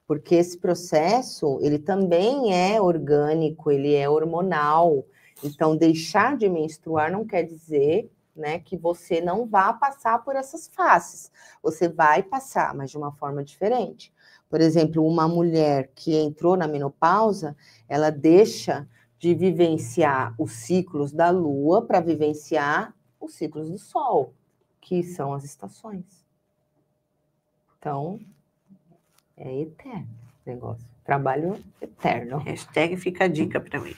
Porque esse processo, ele também é orgânico, ele é hormonal. Então, deixar de menstruar não quer dizer, né, que você não vá passar por essas fases. Você vai passar, mas de uma forma diferente. Por exemplo, uma mulher que entrou na menopausa, ela deixa de vivenciar os ciclos da lua para vivenciar os ciclos do sol, que são as estações. Então, é eterno o negócio. Trabalho eterno. Hashtag fica a dica para mim.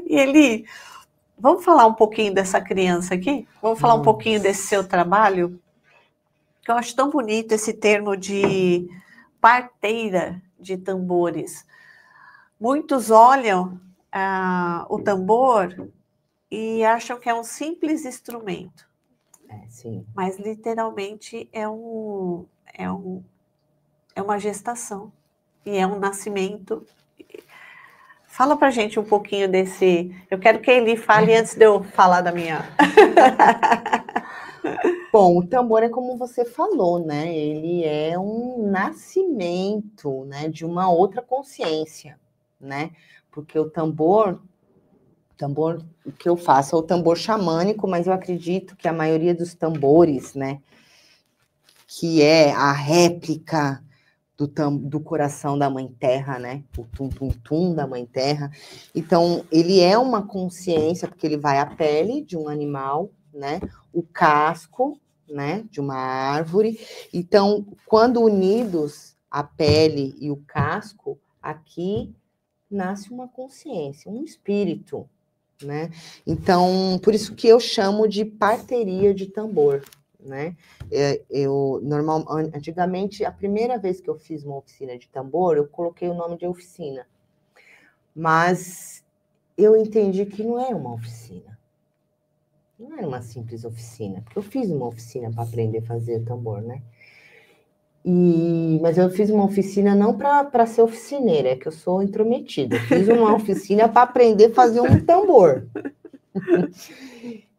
E Eli, vamos falar um pouquinho dessa criança aqui? Vamos falar um pouquinho desse seu trabalho? Eu acho tão bonito esse termo de parteira de tambores. Muitos olham o tambor e acham que é um simples instrumento. Sim. Mas literalmente é uma gestação e é um nascimento. Fala pra gente um pouquinho desse. Eu quero que ele fale antes de eu falar da minha. Bom, o tambor é como você falou, né? Ele é um nascimento, né, de uma outra consciência, né? Porque o tambor, o que eu faço é o tambor xamânico, mas eu acredito que a maioria dos tambores, né, que é a réplica do coração da Mãe Terra, né? O tum-tum-tum da Mãe Terra. Então, ele é uma consciência, porque ele vai à pele de um animal, né? O casco, né? De uma árvore. Então, quando unidos a pele e o casco, aqui nasce uma consciência, um espírito, né? Então, por isso que eu chamo de parteria de tambor, né? Antigamente, a primeira vez que eu fiz uma oficina de tambor, eu coloquei o nome de oficina, mas eu entendi que não era uma oficina, não era uma simples oficina, porque eu fiz uma oficina para aprender a fazer tambor, né? Mas eu fiz uma oficina não para ser oficineira, é que eu sou intrometida. Eu fiz uma oficina para aprender a fazer um tambor.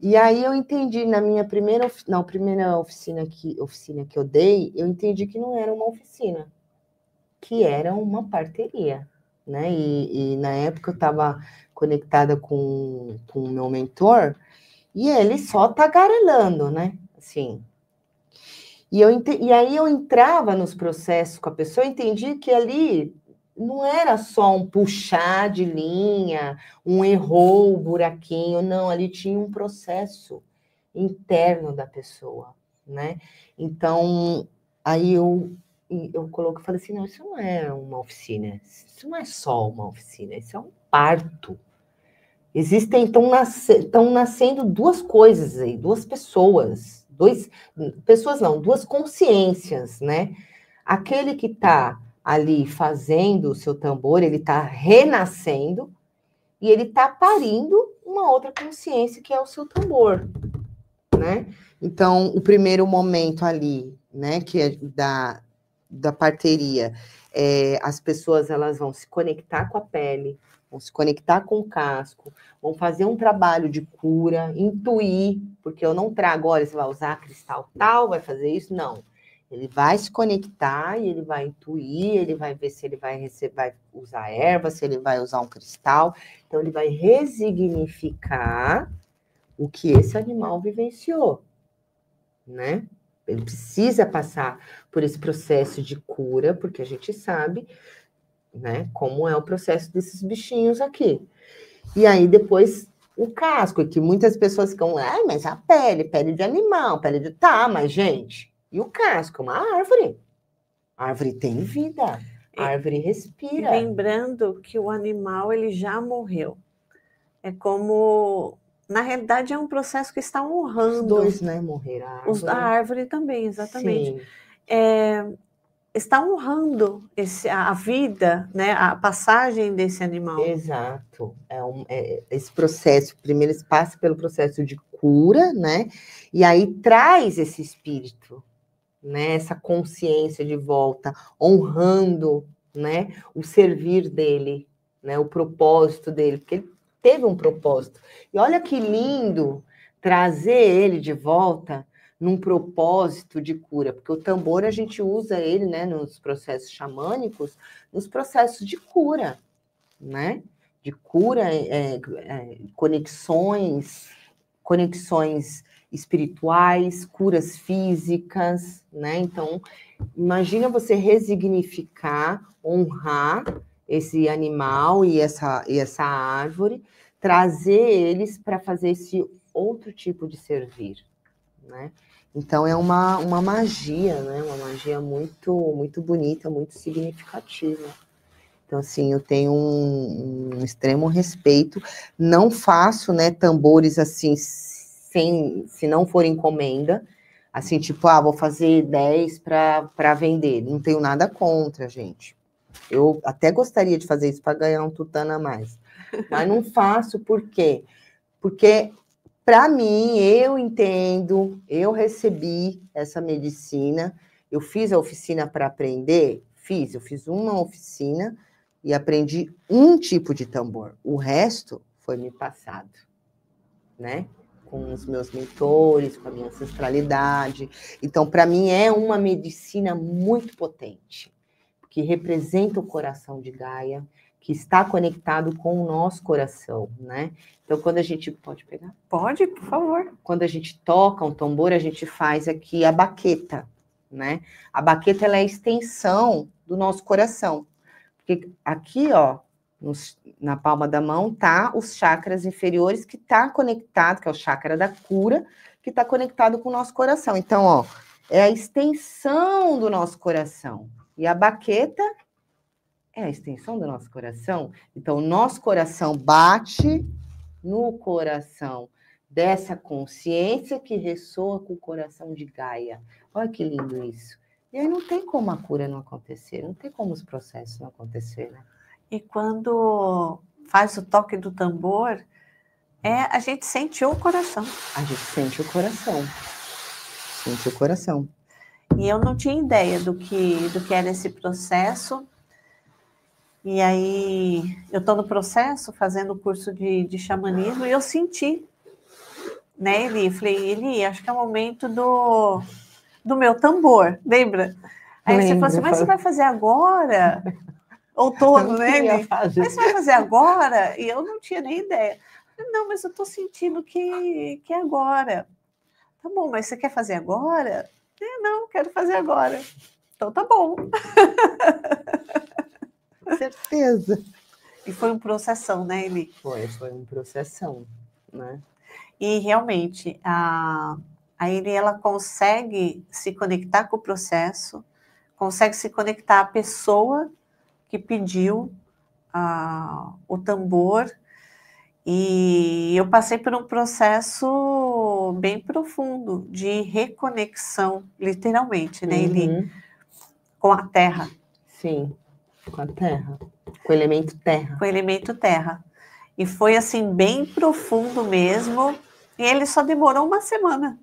E aí eu entendi na primeira oficina que eu dei, eu entendi que não era uma oficina, que era uma parteria, né? E na época eu estava conectada com o meu mentor e ele só tagarelando, né? Assim. E aí eu entrava nos processos com a pessoa, eu entendi que ali não era só um puxar de linha, um errou o buraquinho, não, ali tinha um processo interno da pessoa, né? Então, aí eu falei assim, não, isso não é uma oficina, isso não é só uma oficina, isso é um parto. Estão nascendo duas coisas aí, duas pessoas, duas consciências, né? Aquele que está ali fazendo o seu tambor, ele está renascendo e ele está parindo uma outra consciência que é o seu tambor, né? Então, o primeiro momento ali, né, que é da parteria, as pessoas elas vão se conectar com a pele, vão se conectar com o casco, vão fazer um trabalho de cura, intuir, porque eu não trago, olha, você vai usar cristal tal, vai fazer isso, não. Ele vai se conectar e ele vai intuir, ele vai ver se ele vai usar erva, se ele vai usar um cristal. Então, ele vai resignificar o que esse animal vivenciou, né? Ele precisa passar por esse processo de cura, porque a gente sabe, né, como é o processo desses bichinhos aqui. E aí, depois, o casco, que muitas pessoas ficam, mas a pele de animal, pele de... Tá, mas, gente, e o casco? É uma árvore. A árvore tem vida, a árvore respira. E lembrando que o animal, ele já morreu. É como... Na realidade, é um processo que está honrando. Os dois, né, morreram. A árvore também, exatamente. Sim. Está honrando a vida, né, a passagem desse animal. Exato. Esse processo, primeiro eles passam pelo processo de cura, né? E aí traz esse espírito, né? Essa consciência de volta, honrando, né? O servir dele, né? O propósito dele, porque ele teve um propósito. E olha que lindo trazer ele de volta num propósito de cura, porque o tambor a gente usa ele, né, nos processos xamânicos, nos processos de cura, né? De cura, conexões espirituais, curas físicas, né? Então, imagina você resignificar, honrar esse animal e essa árvore, trazer eles para fazer esse outro tipo de servir, né? Então, é uma magia, né? Uma magia muito, muito bonita, muito significativa. Então, assim, eu tenho um extremo respeito. Não faço, né, tambores assim, se não for encomenda, Assim, tipo, vou fazer 10 para vender. Não tenho nada contra, gente. Eu até gostaria de fazer isso para ganhar um tutano a mais. Mas não faço, por quê? Porque, para mim, eu entendo, eu recebi essa medicina, eu fiz a oficina para aprender, eu fiz uma oficina e aprendi um tipo de tambor. O resto foi me passado, né? Com os meus mentores, com a minha ancestralidade. Então, para mim, é uma medicina muito potente, que representa o coração de Gaia, que está conectado com o nosso coração, né? Então, quando a gente... Pode pegar? Pode, por favor. Quando a gente toca um tambor, a gente faz aqui a baqueta, né? A baqueta, ela é a extensão do nosso coração. Porque aqui, ó, na palma da mão, tá os chakras inferiores que tá conectado, que é o chakra da cura, que tá conectado com o nosso coração. Então, ó, é a extensão do nosso coração. E a baqueta é a extensão do nosso coração. Então, o nosso coração bate no coração dessa consciência que ressoa com o coração de Gaia. Olha que lindo isso. E aí não tem como a cura não acontecer, não tem como os processos não acontecer, né? E quando faz o toque do tambor, a gente sente o coração. A gente sente o coração. Sente o coração. E eu não tinha ideia do que era esse processo. E aí, eu estou no processo, fazendo o curso de xamanismo, e eu senti, né, Eli? Falei, Eli, acho que é o momento do meu tambor, lembra? Aí você falou assim, mas você vai fazer agora? Outono, né, Eli? Mas você vai fazer agora? E eu não tinha nem ideia. Não, mas eu estou sentindo que é agora. Tá bom, mas você quer fazer agora? Não, quero fazer agora. Então tá bom. Certeza. E foi um processão, né, Eli? Foi um processão, né? E realmente, a Eli, ela consegue se conectar com o processo, consegue se conectar à pessoa que pediu o tambor. E eu passei por um processo bem profundo de reconexão, literalmente, né, Eli? Com a terra. Sim, com a terra. Com o elemento terra. Com o elemento terra. E foi, assim, bem profundo mesmo. E ele só demorou uma semana.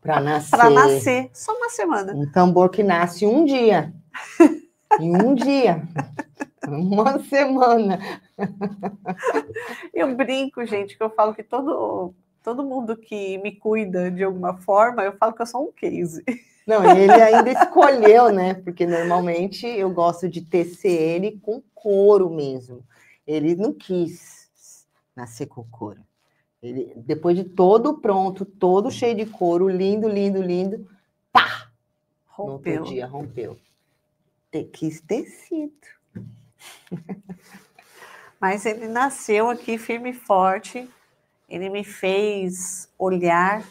Para nascer. Para nascer. Só uma semana. Um tambor que nasce um dia. Em um dia. Uma semana. Eu brinco, gente, que eu falo que todo mundo que me cuida de alguma forma, eu falo que eu sou um case. Não, ele ainda escolheu, né? Porque normalmente eu gosto de tecer ele com couro mesmo. Ele não quis nascer com couro. Ele, depois de todo pronto, todo cheio de couro, lindo, lindo, lindo, pá! Rompeu. No outro dia, rompeu. Quis tecido. Mas ele nasceu aqui firme e forte. Ele me fez olhar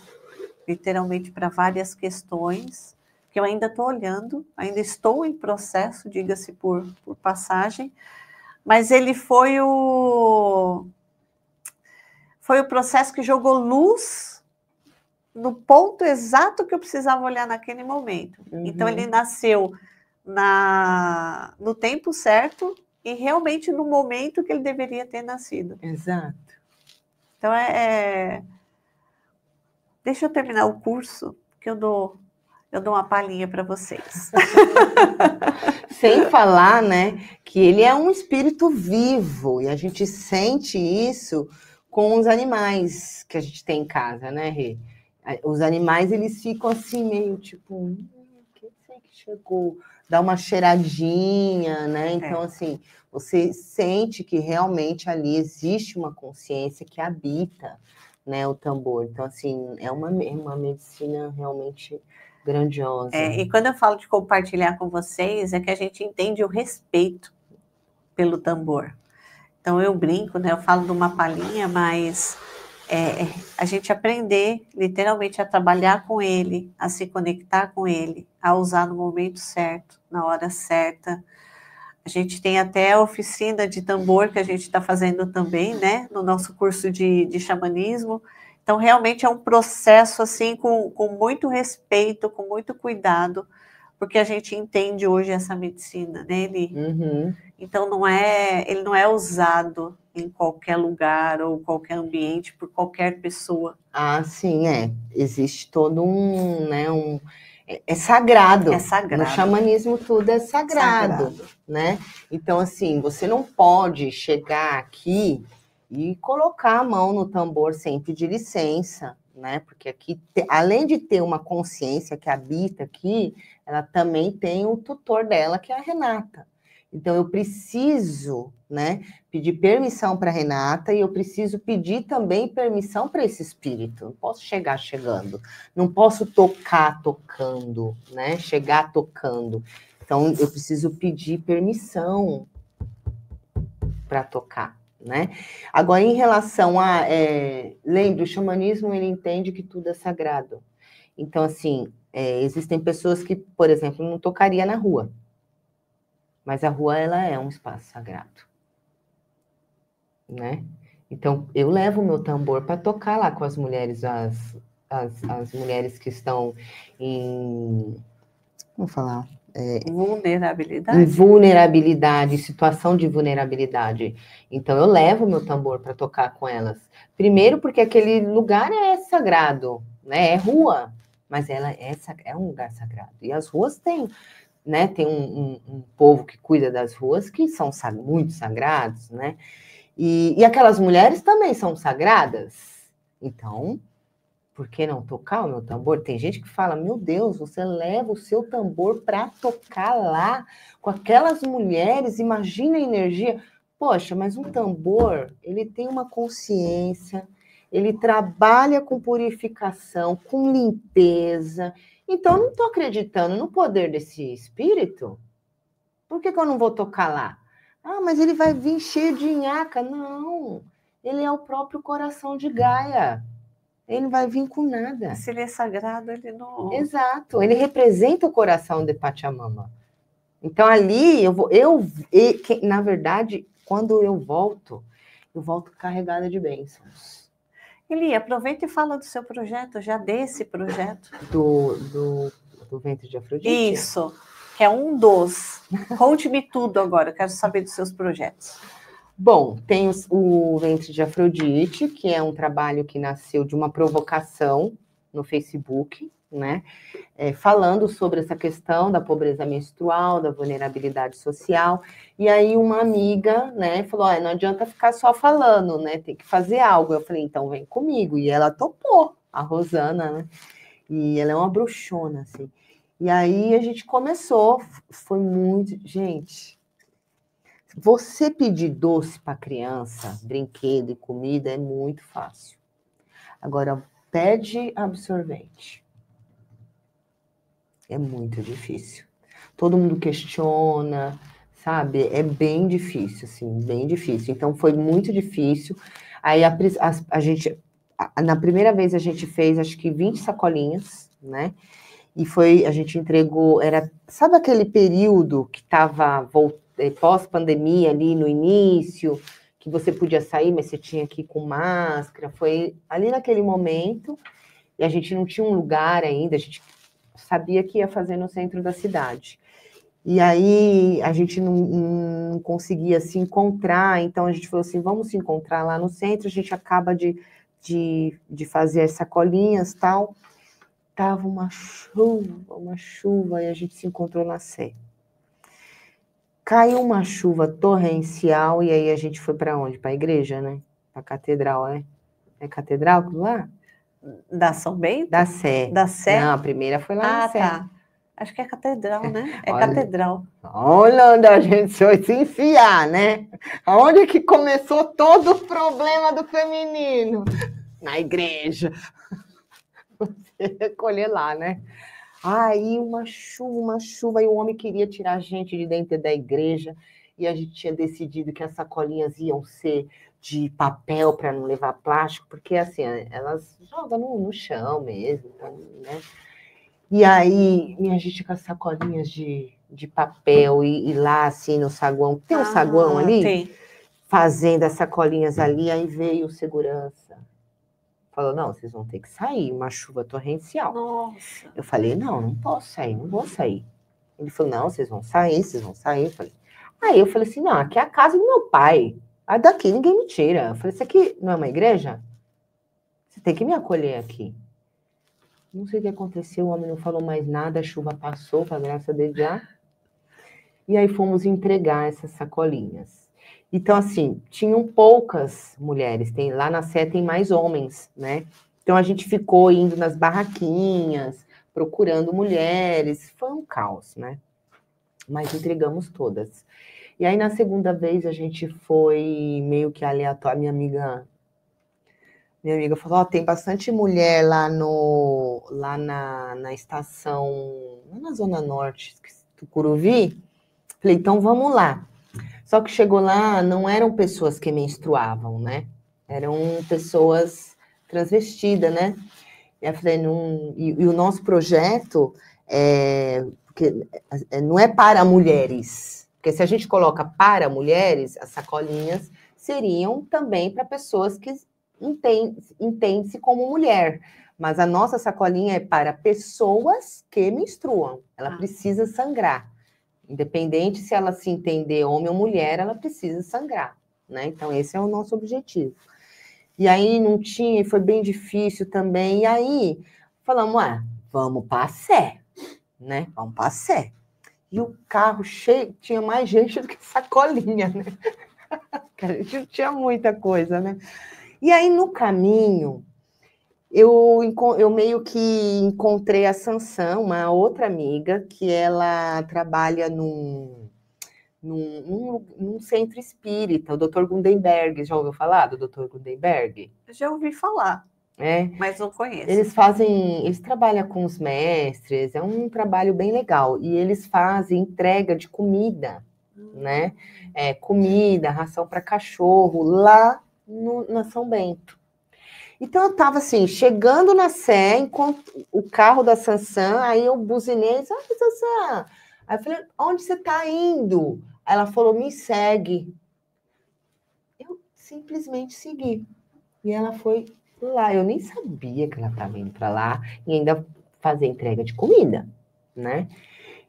literalmente para várias questões que eu ainda estou olhando, ainda estou em processo, diga-se por passagem, mas ele foi o processo que jogou luz no ponto exato que eu precisava olhar naquele momento. Então ele nasceu no tempo certo e realmente no momento que ele deveria ter nascido. Exato. Então deixa eu terminar o curso, que eu dou uma palhinha para vocês. Sem falar, né, que ele é um espírito vivo, e a gente sente isso com os animais que a gente tem em casa, né, Rê? Os animais, eles ficam assim, meio tipo, quem sei que chegou? Dá uma cheiradinha, né? Então, assim, você sente que realmente ali existe uma consciência que habita, né, o tambor. Então, assim, é uma medicina realmente grandiosa. E quando eu falo de compartilhar com vocês, é que a gente entende o respeito pelo tambor. Então, eu brinco, né? Eu falo de uma palhinha, mas a gente aprender, literalmente, a trabalhar com ele, a se conectar com ele, a usar no momento certo, na hora certa. A gente tem até a oficina de tambor que a gente está fazendo também, né? No nosso curso de xamanismo. Então, realmente é um processo, assim, com muito respeito, com muito cuidado, porque a gente entende hoje essa medicina, né? Então, ele não é usado em qualquer lugar ou qualquer ambiente por qualquer pessoa. Ah, sim, existe todo né, é sagrado. É sagrado. No xamanismo tudo é sagrado, né? Então, assim, você não pode chegar aqui e colocar a mão no tambor sem pedir licença, né? Porque aqui, além de ter uma consciência que habita aqui, ela também tem o tutor dela, que é a Renata. Então, eu preciso, né, pedir permissão para a Renata e eu preciso pedir também permissão para esse espírito. Não posso chegar chegando, não posso tocar tocando, né? Chegar tocando. Então, eu preciso pedir permissão para tocar, né? Agora, em relação a... lembre, o xamanismo, ele entende que tudo é sagrado. Então, assim, existem pessoas que, por exemplo, não tocaria na rua. Mas a rua, ela é um espaço sagrado, né? Então, eu levo o meu tambor para tocar lá com as mulheres, as mulheres que estão em... Como falar? Vulnerabilidade? Em vulnerabilidade, situação de vulnerabilidade. Então, eu levo o meu tambor para tocar com elas. Primeiro, porque aquele lugar é sagrado, né? É rua, mas ela é um lugar sagrado. E as ruas têm... Né, tem um povo que cuida das ruas que são muito sagrados, né? E aquelas mulheres também são sagradas. Então, por que não tocar o meu tambor? Tem gente que fala, meu Deus, você leva o seu tambor para tocar lá com aquelas mulheres, imagina a energia. Poxa, mas um tambor, ele tem uma consciência, ele trabalha com purificação, com limpeza. Então, eu não estou acreditando no poder desse espírito. Por que eu não vou tocar lá? Ah, mas ele vai vir cheio de nhaca. Não, ele é o próprio coração de Gaia. Ele não vai vir com nada. Se ele é sagrado, ele não... Exato, ele representa o coração de Pachamama. Então, ali, na verdade, quando eu volto carregada de bênçãos. Eli, aproveita e fala do seu projeto, já desse projeto. Do ventre de Afrodite? Isso, que é um dos. Conte-me tudo agora, quero saber dos seus projetos. Bom, tem o Ventre de Afrodite, que é um trabalho que nasceu de uma provocação no Facebook, né? Falando sobre essa questão da pobreza menstrual, da vulnerabilidade social. E aí uma amiga, né, falou, não adianta ficar só falando, né? Tem que fazer algo. Eu falei, então vem comigo. E ela topou, a Rosana, né? E ela é uma bruxona, assim. E aí a gente começou, foi muito... Gente, você pedir doce para criança, brinquedo e comida é muito fácil. Agora, pede absorvente. É muito difícil. Todo mundo questiona, sabe? É bem difícil, assim, bem difícil. Então, foi muito difícil. Aí, a gente... Na primeira vez, a gente fez, acho que 20 sacolinhas, né? E a gente entregou... Sabe aquele período que estava pós-pandemia ali no início, que você podia sair, mas você tinha que ir com máscara? Foi ali naquele momento, e a gente não tinha um lugar ainda, a gente sabia que ia fazer no centro da cidade. E aí a gente não conseguia se encontrar, então a gente falou assim, vamos se encontrar lá no centro, a gente acaba de fazer as sacolinhas e tal. Tava uma chuva, e a gente se encontrou na Sé. Caiu uma chuva torrencial, e aí a gente foi para onde? Para a igreja, né? Para a catedral, né? É catedral lá? Da São Bento? Da Sé. Da Sé? Não, a primeira foi lá na Sé. Tá. Acho que é catedral, né? É catedral. Olha onde a gente foi se enfiar, né? Onde que começou todo o problema do feminino? Na igreja. Você recolher lá, né? Aí uma chuva, e o homem queria tirar a gente de dentro da igreja, e a gente tinha decidido que as sacolinhas iam ser de papel para não levar plástico, porque assim, elas jogam no chão mesmo, então, né? E aí, a gente com as sacolinhas de papel, e lá assim no saguão, tem um saguão ali? Tem. Fazendo as sacolinhas ali, aí veio o segurança. falou, não, vocês vão ter que sair, uma chuva torrencial. Nossa. Eu falei, não posso sair, não vou sair. Ele falou, não, vocês vão sair. Eu falei, aí eu falei assim, não, aqui é a casa do meu pai. Aí daqui ninguém me tira. Eu falei, isso aqui não é uma igreja? Você tem que me acolher aqui. Não sei o que aconteceu, o homem não falou mais nada, a chuva passou, com a graça dele já. E aí fomos entregar essas sacolinhas. Então, assim, tinham poucas mulheres. Lá na Sé tem mais homens, né? Então a gente ficou indo nas barraquinhas, procurando mulheres. Foi um caos, né? Mas entregamos todas. E aí, na segunda vez, a gente foi meio que aleatório. Minha amiga falou, tem bastante mulher lá na estação, lá na Zona Norte, Tucuruvi. Falei, então vamos lá. Só que chegou lá, não eram pessoas que menstruavam, né? Eram pessoas transvestidas, né? E eu falei, e o nosso projeto não é para mulheres. Porque se a gente coloca para mulheres, as sacolinhas seriam também para pessoas que entendem-se como mulher. Mas a nossa sacolinha é para pessoas que menstruam. Ela precisa sangrar. Independente se ela se entender homem ou mulher, ela precisa sangrar, né? Então, esse é o nosso objetivo. E aí, não tinha, foi bem difícil também. E aí, falamos, vamos para a Sé, né? Vamos para a Sé. E o carro cheio, tinha mais gente do que sacolinha, né? A gente não tinha muita coisa, né? E aí, no caminho, eu meio que encontrei a Sansão, uma outra amiga, que ela trabalha num centro espírita, o Dr. Gundenberg. Já ouviu falar do Dr. Gundenberg? Já ouvi falar, mas não conheço. Eles trabalham com os mestres, é um trabalho bem legal. E eles fazem entrega de comida, né? Comida, ração para cachorro, lá na São Bento. Então, eu estava assim, chegando na Sé, o carro da Sansão, aí eu buzinei, Sansão. Aí eu falei, onde você está indo? Ela falou, me segue. Eu simplesmente segui. E ela foi lá. Eu nem sabia que ela estava indo para lá e ainda fazer entrega de comida, né?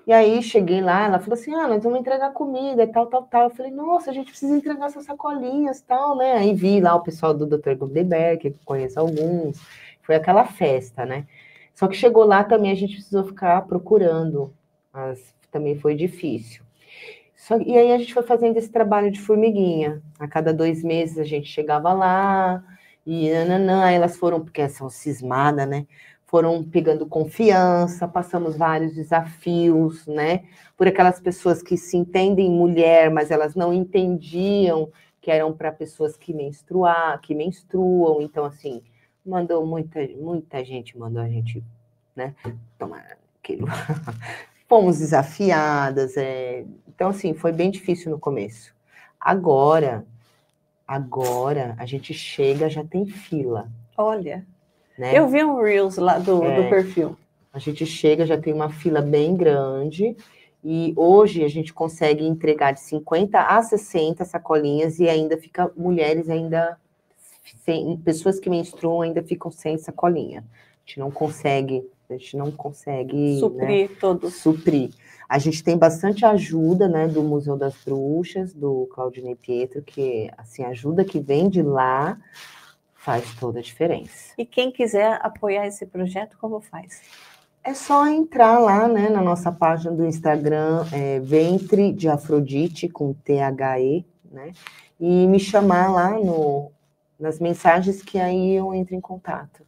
E aí, cheguei lá, ela falou assim, nós vamos entregar comida e tal. Eu falei, nossa, a gente precisa entregar essas sacolinhas e tal, né? Aí vi lá o pessoal do Dr. Gundenberg, que eu conheço alguns. Foi aquela festa, né? Só que chegou lá também, a gente precisou ficar procurando. Também foi difícil. E aí a gente foi fazendo esse trabalho de formiguinha. A cada 2 meses a gente chegava lá e aí elas foram, porque são cismadas, né? Foram pegando confiança, passamos vários desafios, né? Por aquelas pessoas que se entendem mulher, mas elas não entendiam que eram para pessoas que menstruam. Então, assim, muita gente mandou a gente, né, tomar aquilo. Fomos desafiadas. Então, assim, foi bem difícil no começo. Agora a gente chega, já tem fila. Olha, né? Eu vi um Reels lá do perfil. A gente chega, já tem uma fila bem grande, e hoje a gente consegue entregar de 50 a 60 sacolinhas, e ainda fica mulheres, pessoas que menstruam ainda ficam sem sacolinha. A gente não consegue suprir, né, todos. Suprir. A gente tem bastante ajuda, né, do Museu das Bruxas, do Claudinei Pietro, que, assim, a ajuda que vem de lá faz toda a diferença. E quem quiser apoiar esse projeto, como faz? É só entrar lá, né, na nossa página do Instagram, Ventre de Afrodite, com THE, né, e me chamar lá nas mensagens, que aí eu entro em contato.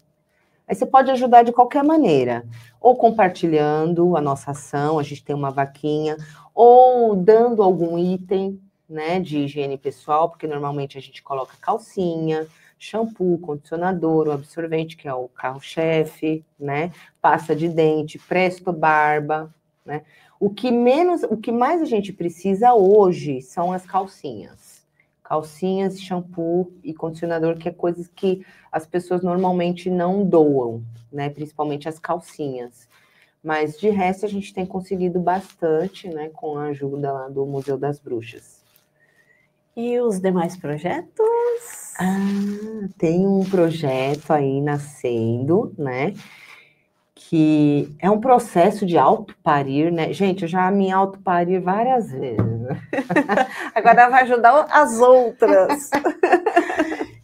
Aí você pode ajudar de qualquer maneira, ou compartilhando a nossa ação, a gente tem uma vaquinha, ou dando algum item, né, de higiene pessoal, porque normalmente a gente coloca calcinha, shampoo, condicionador, o absorvente, que é o carro-chefe, né, pasta de dente, presto barba, né. O que mais a gente precisa hoje são as calcinhas. Calcinhas, shampoo e condicionador, que é coisas que as pessoas normalmente não doam, né? Principalmente as calcinhas. Mas, de resto, a gente tem conseguido bastante, né? Com a ajuda lá do Museu das Bruxas. E os demais projetos? Tem um projeto aí nascendo, né? Que é um processo de autoparir, né? Gente, eu já me autopari várias vezes. Né? Agora vai ajudar as outras.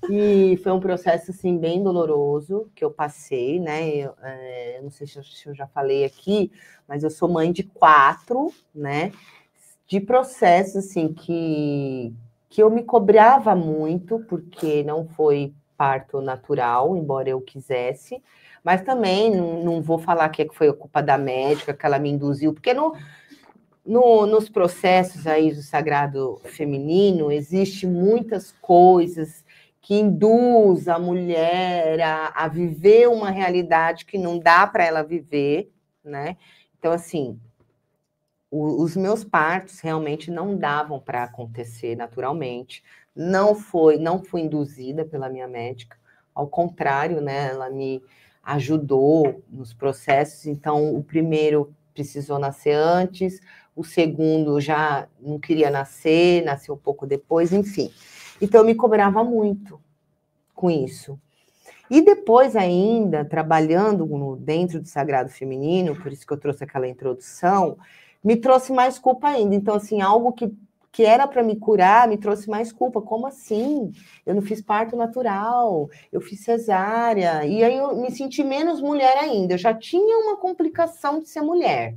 E foi um processo, assim, bem doloroso que eu passei, né? Eu não sei se eu já falei aqui, mas eu sou mãe de 4, né? De processos, assim, que eu me cobrava muito, porque não foi parto natural, embora eu quisesse, mas também não vou falar que foi a culpa da médica, que ela me induziu, porque nos processos aí do sagrado feminino, existe muitas coisas que induz a mulher a viver uma realidade que não dá para ela viver, né? Então, assim, os meus partos realmente não davam para acontecer naturalmente. Não fui induzida pela minha médica, ao contrário, né? Ela me ajudou nos processos. Então, o primeiro precisou nascer antes, o segundo já não queria nascer, nasceu um pouco depois, enfim. Então, eu me cobrava muito com isso. E depois ainda, trabalhando dentro do Sagrado Feminino, por isso que eu trouxe aquela introdução, me trouxe mais culpa ainda. Então, assim, algo que era para me curar, me trouxe mais culpa. Como assim? Eu não fiz parto natural, eu fiz cesárea. E aí eu me senti menos mulher ainda. Eu já tinha uma complicação de ser mulher,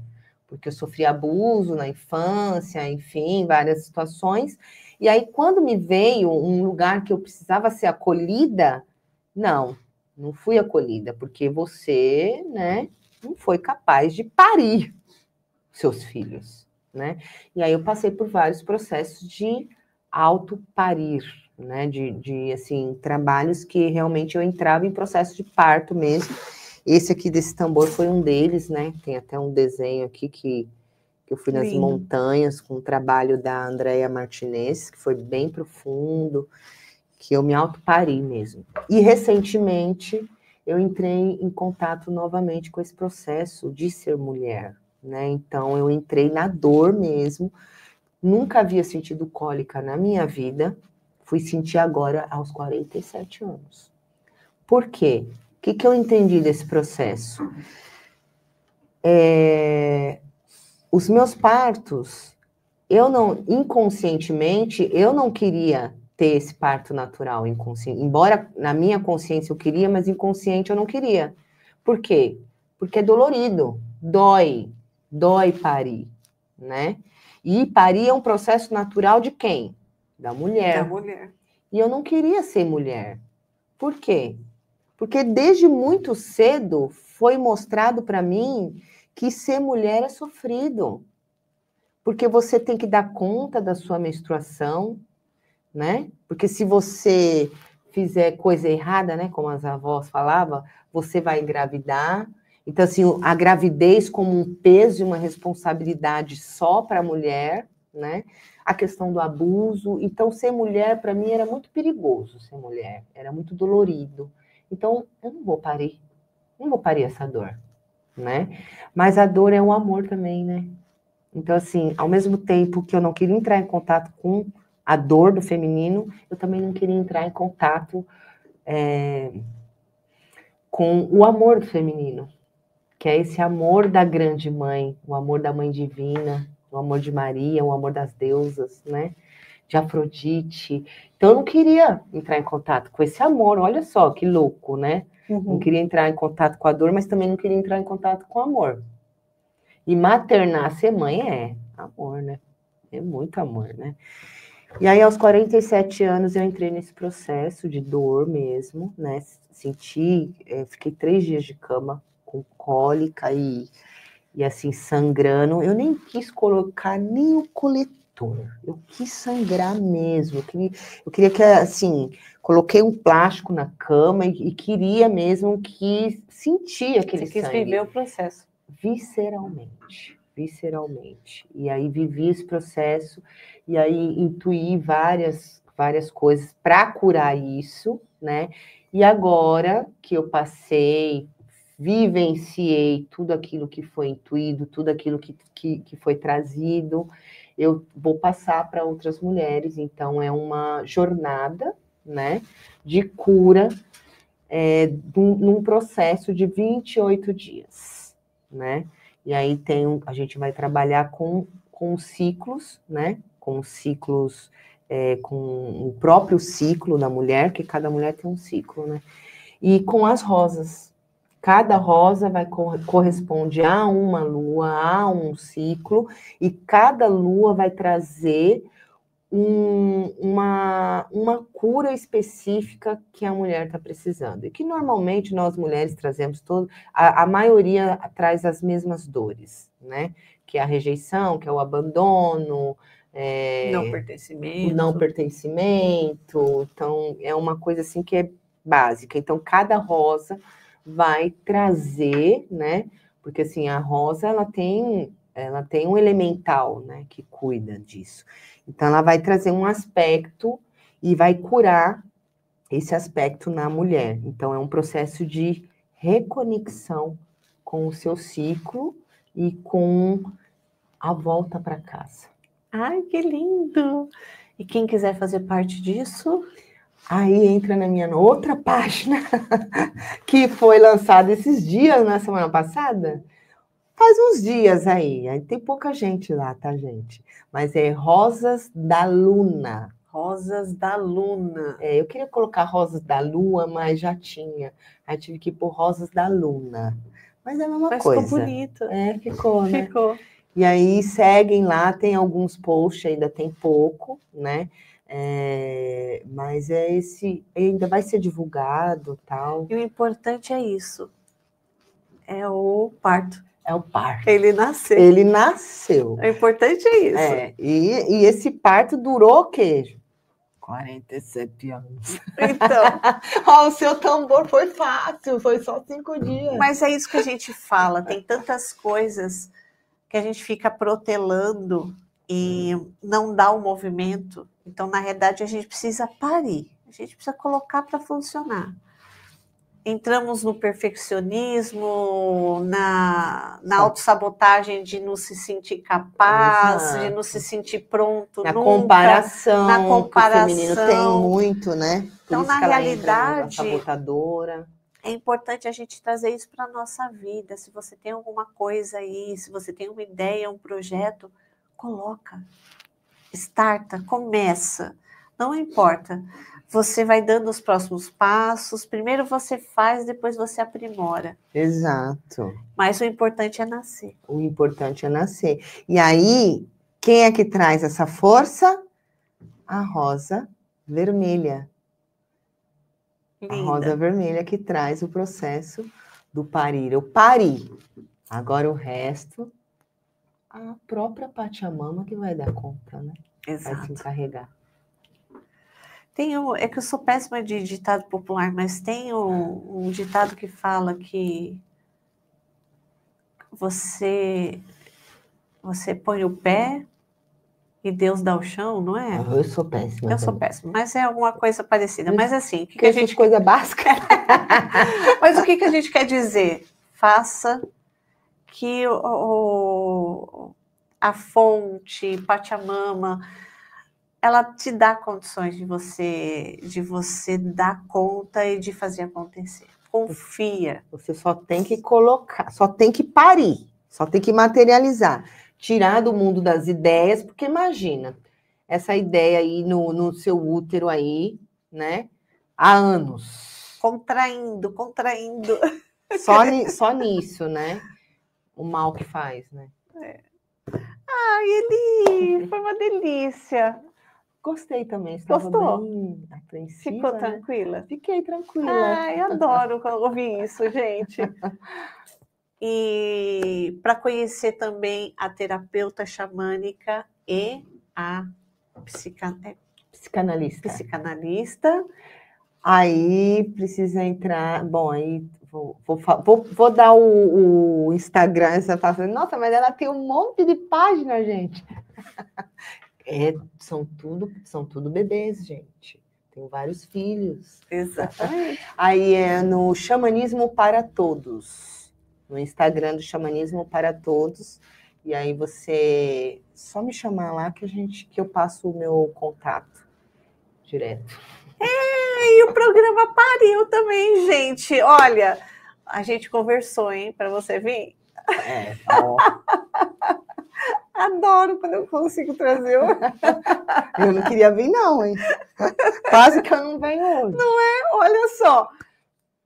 porque eu sofri abuso na infância, enfim, várias situações. E aí, quando me veio um lugar que eu precisava ser acolhida, não fui acolhida, porque você, né, não foi capaz de parir seus filhos, né? E aí eu passei por vários processos de autoparir, né, de assim, trabalhos que realmente eu entrava em processo de parto mesmo. Esse aqui desse tambor foi um deles, né? Tem até um desenho aqui que eu fui nas montanhas com o trabalho da Andrea Martinez, que foi bem profundo, que eu me autopari mesmo. E recentemente eu entrei em contato novamente com esse processo de ser mulher, né? Então eu entrei na dor mesmo. Nunca havia sentido cólica na minha vida. Fui sentir agora aos 47 anos. Por quê? O que eu entendi desse processo? Os meus partos, inconscientemente, eu não queria ter esse parto natural inconsciente. Embora na minha consciência eu queria, mas inconsciente eu não queria. Por quê? Porque é dolorido, dói parir, né? E parir é um processo natural de quem? Da mulher. Da mulher. E eu não queria ser mulher. Por quê? Porque desde muito cedo foi mostrado para mim que ser mulher é sofrido. Porque você tem que dar conta da sua menstruação, né? Porque se você fizer coisa errada, né, como as avós falavam, você vai engravidar. Então, assim, a gravidez como um peso e uma responsabilidade só para a mulher, né? A questão do abuso. Então, ser mulher, para mim, era muito perigoso ser mulher. Era muito dolorido. Então, eu não vou parir. Não vou parir essa dor, né? Mas a dor é um amor também, né? Então, assim, ao mesmo tempo que eu não queria entrar em contato com a dor do feminino, eu também não queria entrar em contato com o amor do feminino, que é esse amor da grande mãe, o amor da mãe divina, o amor de Maria, o amor das deusas, né? De Afrodite. Então, eu não queria entrar em contato com esse amor, olha só que louco, né? Não queria entrar em contato com a dor, mas também não queria entrar em contato com o amor. E maternar, ser mãe é amor, né? É muito amor, né? E aí, aos 47 anos, eu entrei nesse processo de dor mesmo, né? Senti, fiquei 3 dias de cama com cólica e assim, sangrando. Eu nem quis colocar nem o coletor. Eu quis sangrar mesmo. Eu queria que, assim, coloquei um plástico na cama e queria mesmo que sentir aquele sangue. Você quis viver o processo. Visceralmente. E aí vivi esse processo e aí intuí várias coisas para curar isso, né? E agora que eu passei, vivenciei tudo aquilo que foi intuído, tudo aquilo que foi trazido, eu vou passar para outras mulheres. Então, é uma jornada, né, de cura, num processo de 28 dias, né? E aí a gente vai trabalhar com ciclos, né? Com ciclos, com o próprio ciclo da mulher, que cada mulher tem um ciclo, né? E com as rosas. Cada rosa corresponde a uma lua, a um ciclo, e cada lua vai trazer uma cura específica que a mulher está precisando. E que normalmente nós mulheres trazemos a maioria traz as mesmas dores, né? Que é a rejeição, que é o abandono, o não pertencimento. Então, é uma coisa assim que é básica. Então, cada rosa vai trazer, né? Porque assim, a rosa ela tem um elemental, né, que cuida disso. Então, ela vai trazer um aspecto e vai curar esse aspecto na mulher. Então, é um processo de reconexão com o seu ciclo e com a volta para casa. Ai, que lindo! E quem quiser fazer parte disso, aí entra na minha outra página, que foi lançada esses dias, na semana passada. Faz uns dias aí tem pouca gente lá, tá, gente? Mas é Rosas da Luna. Rosas da Luna. Eu queria colocar Rosas da Lua, mas já tinha. Aí tive que pôr Rosas da Luna. Mas é a mesma coisa. Ficou bonito. Ficou, né? Ficou. E aí seguem lá, tem alguns posts, ainda tem pouco, né? Mas ainda vai ser divulgado, tal. E o importante é isso. É o parto. É o parto. Ele nasceu. Ele nasceu. O importante é isso. E esse parto durou o quê? 47 anos. Então. O seu tambor foi fácil, foi só 5 dias. Mas é isso que a gente fala. Tem tantas coisas que a gente fica protelando e não dá o movimento. Então, na realidade, a gente precisa parir. A gente precisa colocar para funcionar. Entramos no perfeccionismo, na autossabotagem de não se sentir capaz, exato, de não se sentir pronto na nunca. Comparação, na comparação. Que o feminino tem muito, né? Por então, isso na que ela realidade, entra na sabotadora. É importante a gente trazer isso para a nossa vida. Se você tem alguma coisa aí, se você tem uma ideia, um projeto, coloca, starta, começa. Não importa. Você vai dando os próximos passos. Primeiro você faz, depois você aprimora. Exato. Mas o importante é nascer. O importante é nascer. E aí, quem é que traz essa força? A rosa vermelha. Linda. A rosa vermelha que traz o processo do parir. Eu pari. Agora o resto, a própria Pachamama que vai dar conta, né? Exato. Vai se encarregar. É que eu sou péssima de ditado popular, mas tem um ditado que fala que você põe o pé e Deus dá o chão, não é? Eu sou péssima. Eu sou péssima, mas é alguma coisa parecida. Mas assim, o que a gente... coisa básica. Mas o que a gente quer dizer? Faça que a fonte, Pachamama, ela te dá condições de você dar conta e de fazer acontecer. Confia. Você só tem que colocar, só tem que parir, só tem que materializar. Tirar do mundo das ideias, porque imagina, essa ideia aí no seu útero aí, né? Há anos. Contraindo. Só nisso, né? O mal que faz, né? Ai, Eli, foi uma delícia. Gostei também. Estava bem apreensiva. Ficou tranquila? Né? Fiquei tranquila. Ai, adoro ouvir isso, gente. E para conhecer também a terapeuta xamânica e a psicanalista. Aí precisa entrar. Bom, aí vou dar o Instagram. Você fala assim, nossa, mas ela tem um monte de página, gente. São tudo bebês, gente. tenho vários filhos. Exatamente. Aí é no Xamanismo para Todos, no Instagram do Xamanismo para Todos. E aí você só me chamar lá que eu passo o meu contato direto. E o programa pariu também, gente. Olha, a gente conversou, hein, para você vir. Ó. Adoro quando eu consigo trazer. Eu não queria vir, não, hein? Quase que eu não venho hoje. Não é? Olha só.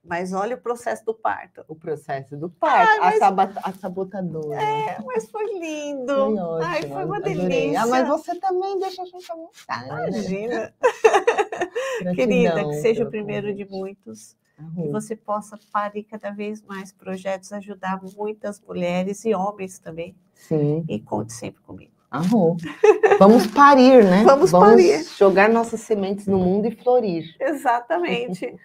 Mas olha o processo do parto. O processo do parto, a sabotadora. Mas foi lindo. Foi ótimo. Ai, foi uma adorei. delícia. Mas você também deixa a gente à vontade. Imagina. Gratidão, querida, que seja o primeiro de muitos. Que Uhum. você possa parir cada vez mais projetos, ajudar muitas mulheres e homens também. Sim. E conte sempre comigo. Vamos parir, né? Vamos parir. Jogar nossas sementes no mundo e florir. Exatamente.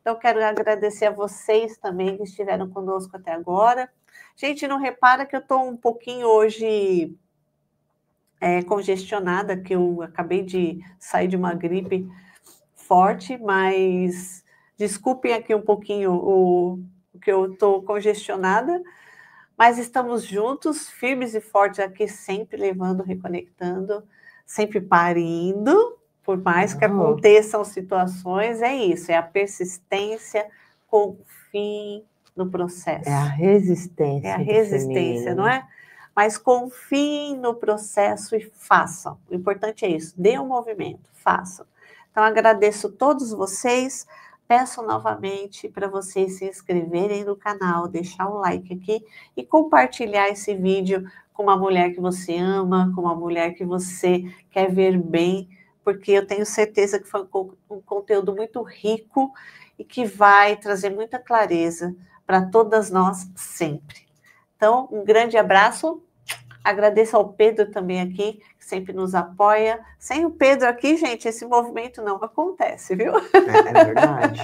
Então, quero agradecer a vocês também que estiveram conosco até agora. Gente, não repara que eu estou um pouquinho hoje congestionada, que eu acabei de sair de uma gripe forte, mas desculpem aqui um pouquinho o que eu estou congestionada, mas estamos juntos, firmes e fortes aqui, sempre levando, reconectando, sempre parindo, por mais que aconteçam situações, é isso, é a persistência, confie no processo. É a resistência. É a resistência, não é? Mas confiem no processo e façam. O importante é isso, dê um movimento, façam. Então, agradeço todos vocês, peço novamente para vocês se inscreverem no canal, deixar um like aqui e compartilhar esse vídeo com uma mulher que você ama, com uma mulher que você quer ver bem, porque eu tenho certeza que foi um conteúdo muito rico e que vai trazer muita clareza para todas nós sempre. Então, um grande abraço. Agradeço ao Pedro também aqui, que sempre nos apoia. Sem o Pedro aqui, gente, esse movimento não acontece, viu? É verdade.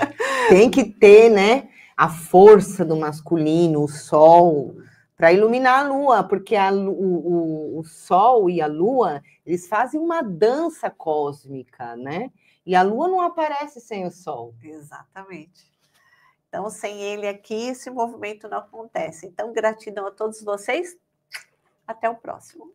Tem que ter, né, a força do masculino, o sol, para iluminar a lua, porque o sol e a lua, eles fazem uma dança cósmica, né? E a lua não aparece sem o sol. Exatamente. Então, sem ele aqui, esse movimento não acontece. Então, gratidão a todos vocês. Até o próximo.